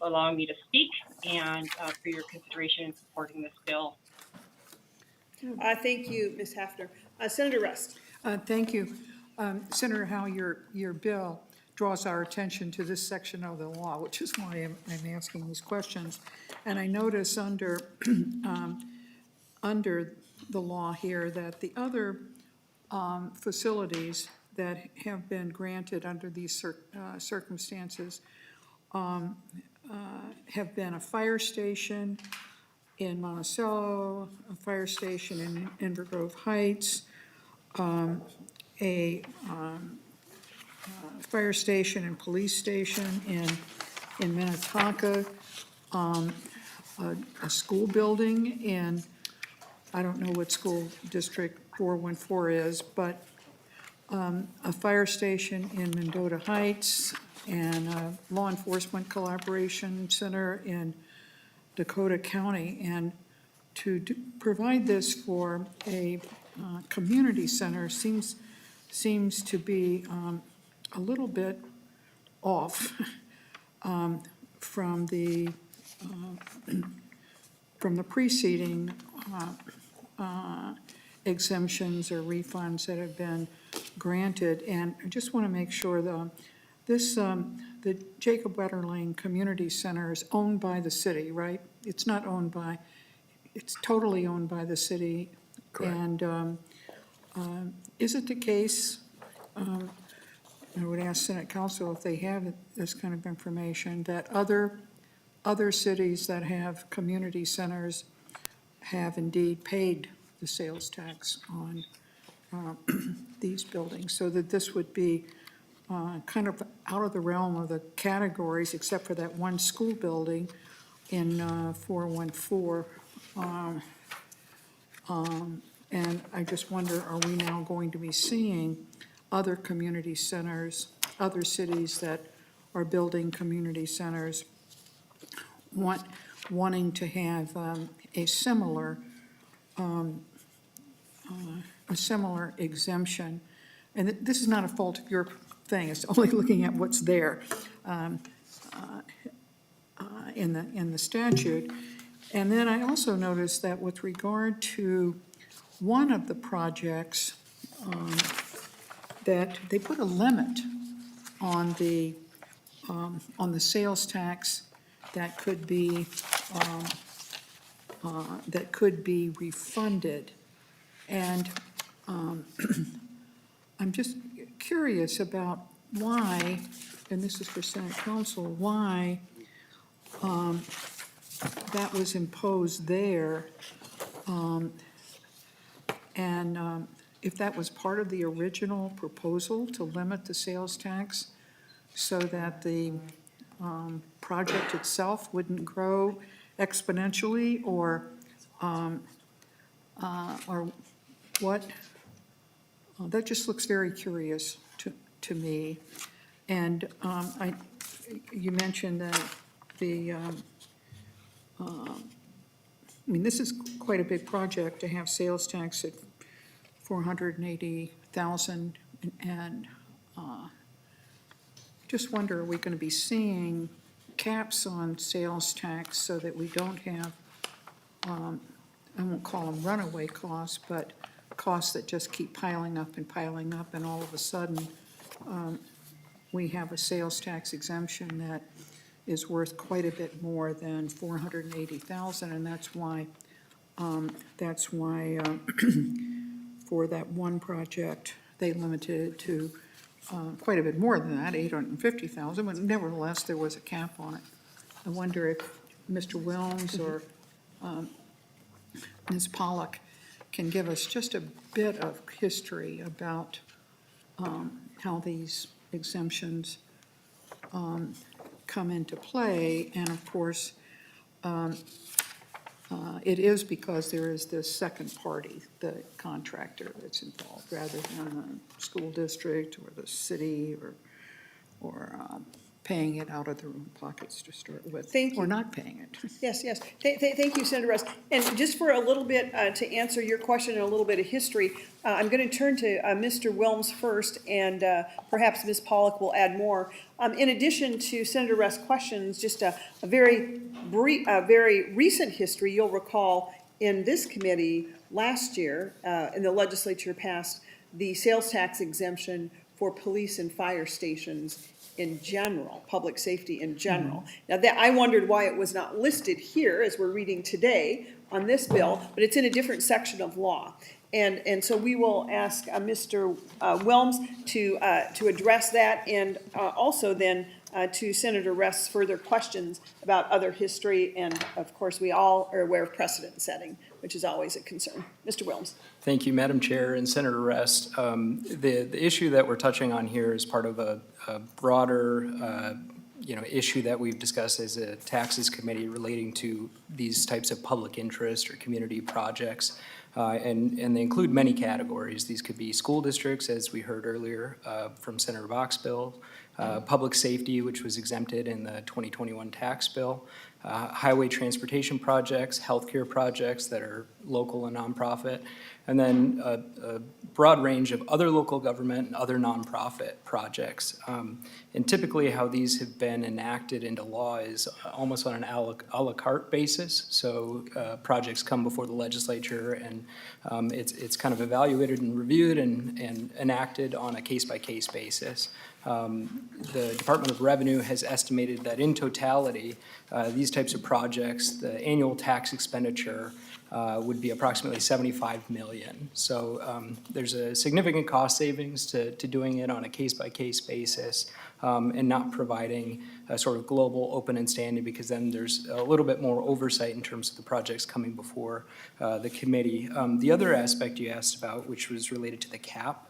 [SPEAKER 20] allowing me to speak and for your consideration in supporting this bill.
[SPEAKER 1] Thank you, Ms. Hafner. Senator Rust.
[SPEAKER 11] Thank you. Senator Howe, your bill draws our attention to this section of the law, which is why I'm asking these questions. And I notice under, under the law here that the other facilities that have been granted under these circumstances have been a fire station in Monticello, a fire station in Inver Heights, a fire station and police station in Minnetonka, a school building in, I don't know what school district 414 is, but a fire station in Mendota Heights, and a law enforcement collaboration center in Dakota County. And to provide this for a community center seems to be a little bit off from the preceding exemptions or refunds that have been granted. And I just want to make sure the Jacob Wetterling Community Center is owned by the city, right? It's not owned by, it's totally owned by the city.
[SPEAKER 19] Correct.
[SPEAKER 11] And is it the case, I would ask Senate Council if they have this kind of information, that other cities that have community centers have indeed paid the sales tax on these buildings, so that this would be kind of out of the realm of the categories, except for that one school building in 414. And I just wonder, are we now going to be seeing other community centers, other cities that are building community centers, wanting to have a similar exemption? And this is not a fault of your thing, it's only looking at what's there in the statute. And then I also noticed that with regard to one of the projects, that they put a limit on the sales tax that could be refunded. And I'm just curious about why, and this is for Senate Council, why that was imposed there. And if that was part of the original proposal to limit the sales tax so that the project itself wouldn't grow exponentially, or what? That just looks very curious to me. And you mentioned that I mean, this is quite a big project to have sales tax at $480,000, and just wonder, are we going to be seeing caps on sales tax so that we don't have, I won't call them runaway costs, but costs that just keep piling up, and all of a sudden we have a sales tax exemption that is worth quite a bit more than $480,000, and that's why for that one project they limited it to quite a bit more than that, $850,000, but nevertheless there was a cap on it. I wonder if Mr. Wilms or Ms. Pollock can give us just a bit of history about how these exemptions come into play. And of course, it is because there is this second party, the contractor that's involved, rather than the school district or the city or paying it out of their own pockets to start with.
[SPEAKER 1] Thank you.
[SPEAKER 11] Or not paying it.
[SPEAKER 1] Yes, yes. Thank you, Senator Rusk. And just for a little bit, to answer your question and a little bit of history, I'm going to turn to Mr. Wilms first, and perhaps Ms. Pollock will add more. In addition to Senator Rusk's questions, just a very recent history. You'll recall in this committee last year, in the legislature passed the sales tax exemption for police and fire stations in general, public safety in general. Now, that, I wondered why it was not listed here, as we're reading today on this bill, but it's in a different section of law. And so we will ask Mr. Wilms to address that, and also then to Senator Rest's further questions about other history, and of course, we all are aware of precedent setting, which is always a concern. Mr. Wilms.
[SPEAKER 8] Thank you, Madam Chair and Senator Rest. The issue that we're touching on here is part of a broader issue that we've discussed as a taxes committee relating to these types of public interest or community projects. And they include many categories. These could be school districts, as we heard earlier from Senator Bach's bill, public safety, which was exempted in the 2021 tax bill, highway transportation projects, healthcare projects that are local and nonprofit, and then a broad range of other local government and other nonprofit projects. And typically how these have been enacted into law is almost on an a la carte basis. So projects come before the legislature, and it's kind of evaluated and reviewed and enacted on a case-by-case basis. The Department of Revenue has estimated that in totality, these types of projects, the annual tax expenditure would be approximately $75 million. So there's a significant cost savings to doing it on a case-by-case basis and not providing a sort of global open and standing, because then there's a little bit more oversight in terms of the projects coming before the committee. The other aspect you asked about, which was related to the cap,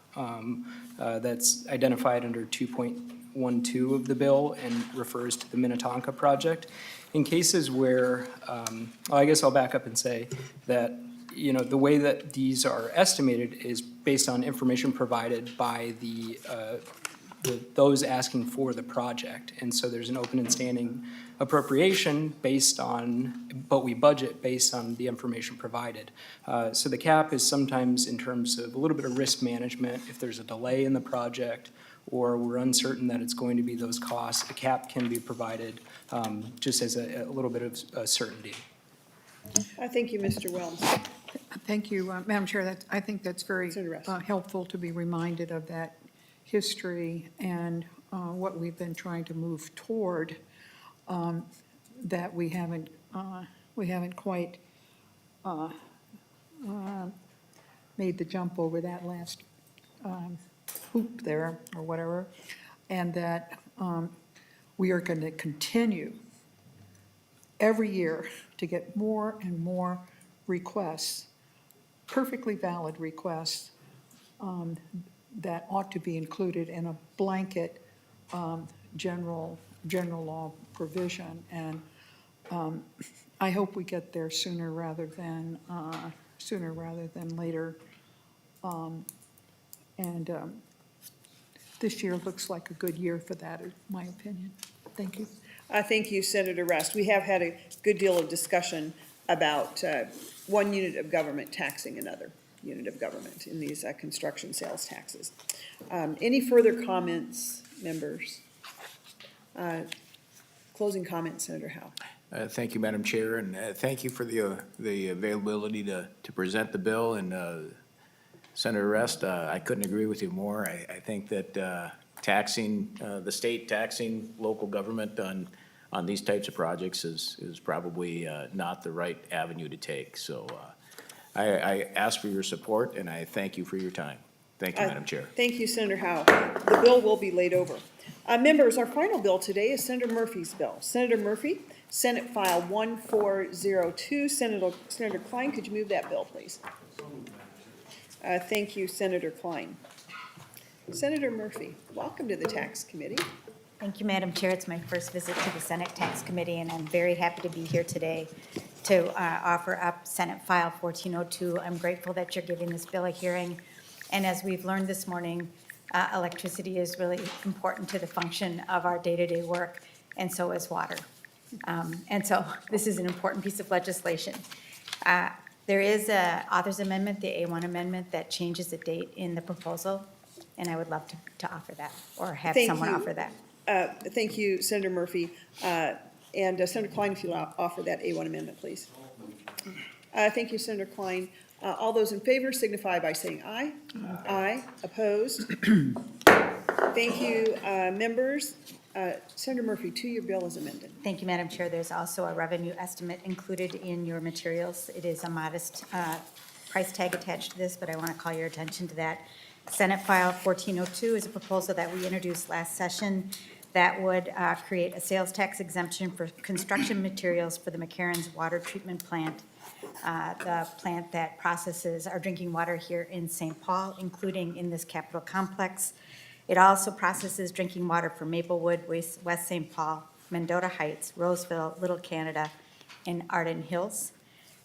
[SPEAKER 8] that's identified under 2.12 of the bill and refers to the Minnetonka project. In cases where, I guess I'll back up and say that, the way that these are estimated is based on information provided by those asking for the project. And so there's an open and standing appropriation based on, but we budget based on the information provided. So the cap is sometimes in terms of a little bit of risk management. If there's a delay in the project or we're uncertain that it's going to be those costs, a cap can be provided just as a little bit of certainty.
[SPEAKER 1] Thank you, Mr. Wilms.
[SPEAKER 11] Thank you, Madam Chair. I think that's very helpful to be reminded of that history and what we've been trying to move toward, that we haven't quite made the jump over that last hoop there or whatever, and that we are going to continue every year to get more and more requests, perfectly valid requests, that ought to be included in a blanket general law provision. And I hope we get there sooner rather than later. This year looks like a good year for that, in my opinion. Thank you.
[SPEAKER 1] Thank you, Senator Rest. We have had a good deal of discussion about one unit of government taxing another unit of government in these construction sales taxes. Any further comments, members? Closing comments, Senator Howe.
[SPEAKER 19] Thank you, Madam Chair, and thank you for the availability to present the bill. And Senator Rest, I couldn't agree with you more. I think that taxing, the state taxing local government on these types of projects is probably not the right avenue to take. So I ask for your support, and I thank you for your time. Thank you, Madam Chair.
[SPEAKER 1] Thank you, Senator Howe. The bill will be laid over. Members, our final bill today is Senator Murphy's bill. Senator Murphy, Senate File 1402. Senator Klein, could you move that bill, please? Thank you, Senator Klein. Senator Murphy, welcome to the Tax Committee.
[SPEAKER 21] Thank you, Madam Chair. It's my first visit to the Senate Tax Committee, and I'm very happy to be here today to offer up Senate File 1402. I'm grateful that you're giving this bill a hearing. And as we've learned this morning, electricity is really important to the function of our day-to-day work, and so is water. And so this is an important piece of legislation. There is an author's amendment, the A1 amendment, that changes the date in the proposal, and I would love to offer that, or have someone offer that.
[SPEAKER 1] Thank you, Senator Murphy. And Senator Klein, if you'll offer that A1 amendment, please. Thank you, Senator Klein. All those in favor signify by saying aye. Aye. Opposed? Thank you, members. Senator Murphy, to-year bill is amended.
[SPEAKER 21] Thank you, Madam Chair. There's also a revenue estimate included in your materials. It is a modest price tag attached to this, but I want to call your attention to that. Senate File 1402 is a proposal that we introduced last session that would create a sales tax exemption for construction materials for the McCarran's Water Treatment Plant, the plant that processes our drinking water here in St. Paul, including in this Capitol complex. It also processes drinking water for Maplewood, West St. Paul, Mendota Heights, Roseville, Little Canada, and Arden Hills.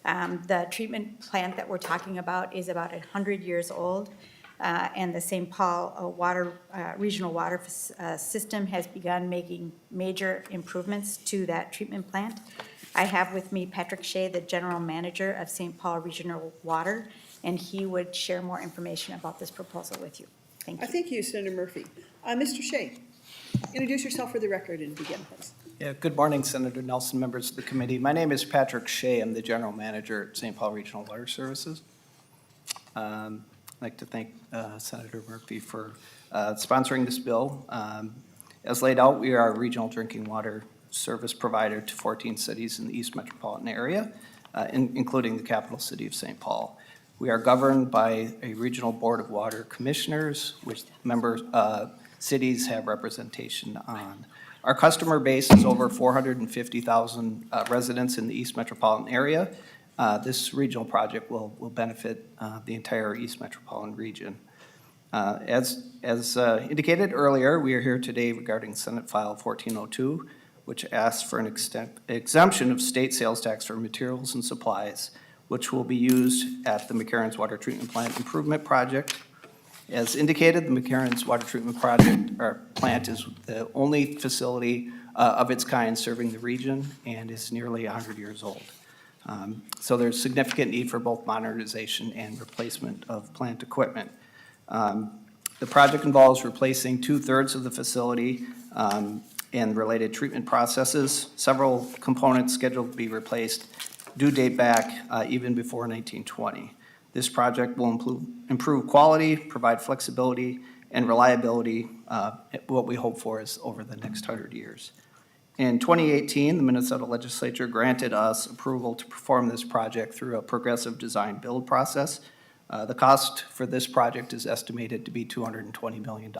[SPEAKER 21] The treatment plant that we're talking about is about 100 years old, and the St. Paul regional water system has begun making major improvements to that treatment plant. I have with me Patrick Shea, the general manager of St. Paul Regional Water, and he would share more information about this proposal with you. Thank you.
[SPEAKER 1] Thank you, Senator Murphy. Mr. Shea, introduce yourself for the record and begin, please.
[SPEAKER 3] Yeah, good morning, Senator Nelson, members of the committee. My name is Patrick Shea. I'm the general manager at St. Paul Regional Water Services. I'd like to thank Senator Murphy for sponsoring this bill. As laid out, we are a regional drinking water service provider to 14 cities in the East Metropolitan area, including the capital city of St. Paul. We are governed by a regional board of water commissioners, which member cities have representation on. Our customer base is over 450,000 residents in the East Metropolitan area. This regional project will benefit the entire East Metropolitan region. As indicated earlier, we are here today regarding Senate File 1402, which asks for an exemption of state sales tax for materials and supplies, which will be used at the McCarran's Water Treatment Plant Improvement Project. As indicated, the McCarran's Water Treatment Plant is the only facility of its kind serving the region and is nearly 100 years old. So there's significant need for both modernization and replacement of plant equipment. The project involves replacing 2/3 of the facility and related treatment processes. Several components scheduled to be replaced do date back even before 1920. This project will improve quality, provide flexibility, and reliability, what we hope for is over the next 100 years. In 2018, the Minnesota legislature granted us approval to perform this project through a progressive design build process. The cost for this project is estimated to be $220 million,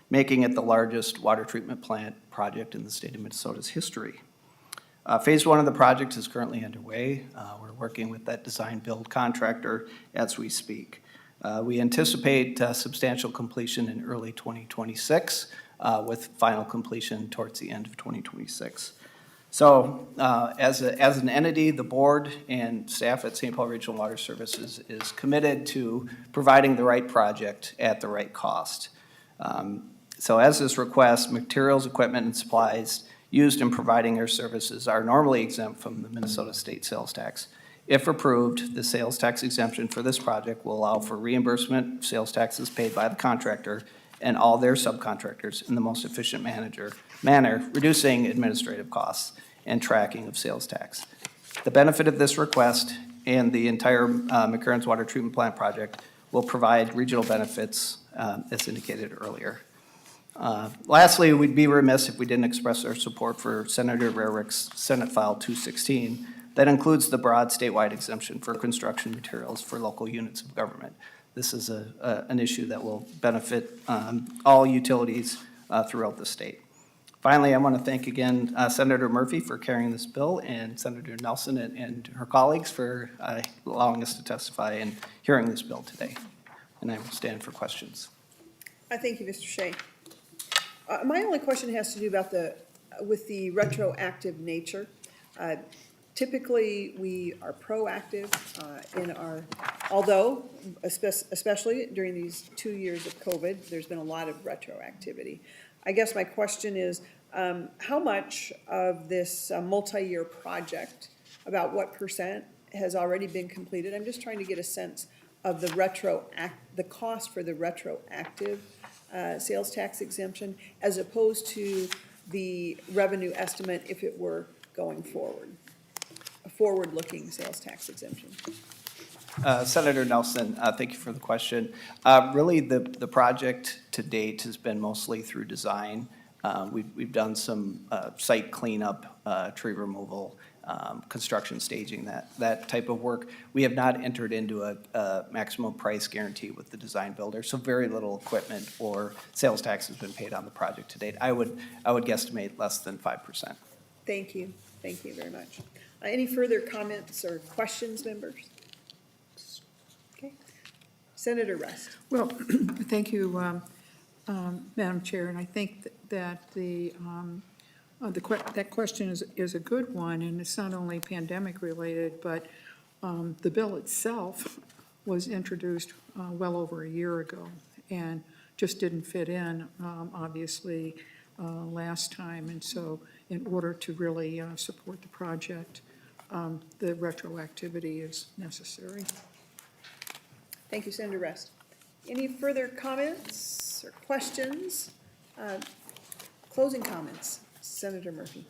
[SPEAKER 3] making it the largest water treatment plant project in the state of Minnesota's history. Phase 1 of the project is currently underway. We're working with that design build contractor as we speak. We anticipate substantial completion in early 2026, with final completion towards the end of 2026. So as an entity, the board and staff at St. Paul Regional Water Services is committed to providing the right project at the right cost. So as this request, materials, equipment, and supplies used in providing our services are normally exempt from the Minnesota state sales tax. If approved, the sales tax exemption for this project will allow for reimbursement of sales taxes paid by the contractor and all their subcontractors in the most efficient manner, reducing administrative costs and tracking of sales tax. The benefit of this request and the entire McCarran's Water Treatment Plant project will provide regional benefits as indicated earlier. Lastly, we'd be remiss if we didn't express our support for Senator Rarick's Senate File 216 that includes the broad statewide exemption for construction materials for local units of government. This is an issue that will benefit all utilities throughout the state. Finally, I want to thank again Senator Murphy for carrying this bill and Senator Nelson and her colleagues for allowing us to testify and hearing this bill today. And I will stand for questions.
[SPEAKER 1] I thank you, Mr. Shea. My only question has to do about with the retroactive nature. Typically, we are proactive although, especially during these 2 years of COVID, there's been a lot of retroactivity. I guess my question is, how much of this multi-year project, about what percent has already been completed? I'm just trying to get a sense of the cost for the retroactive sales tax exemption as opposed to the revenue estimate if it were going forward, a forward-looking sales tax exemption.
[SPEAKER 3] Senator Nelson, thank you for the question. Really, the project to date has been mostly through design. We've done some site cleanup, tree removal, construction staging, that type of work. We have not entered into a maximum price guarantee with the design builder, so very little equipment or sales tax has been paid on the project to date. I would guesstimate less than 5%.
[SPEAKER 1] Thank you very much. Any further comments or questions, members? Okay. Senator Rust.
[SPEAKER 11] Well, thank you, Madam Chair, and I think that that question is a good one, and it's not only pandemic-related, but the bill itself was introduced well over a year ago and just didn't fit in, obviously, last time. And so in order to really support the project, the retroactivity is necessary.
[SPEAKER 1] Thank you, Senator Rust. Any further comments or questions? Closing comments, Senator Murphy.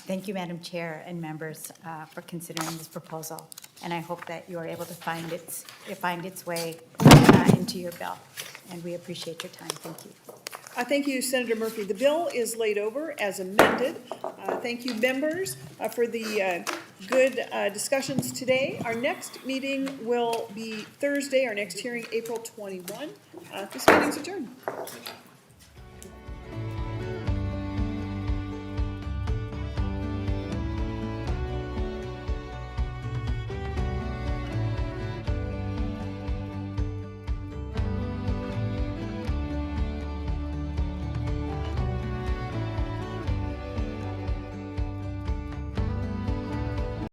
[SPEAKER 21] Thank you, Madam Chair and members, for considering this proposal. And I hope that you are able to find its way into your bill. And we appreciate your time. Thank you.
[SPEAKER 1] Thank you, Senator Murphy. The bill is laid over as amended. Thank you, members, for the good discussions today. Our next meeting will be Thursday, our next hearing, April 21. This meeting's adjourned.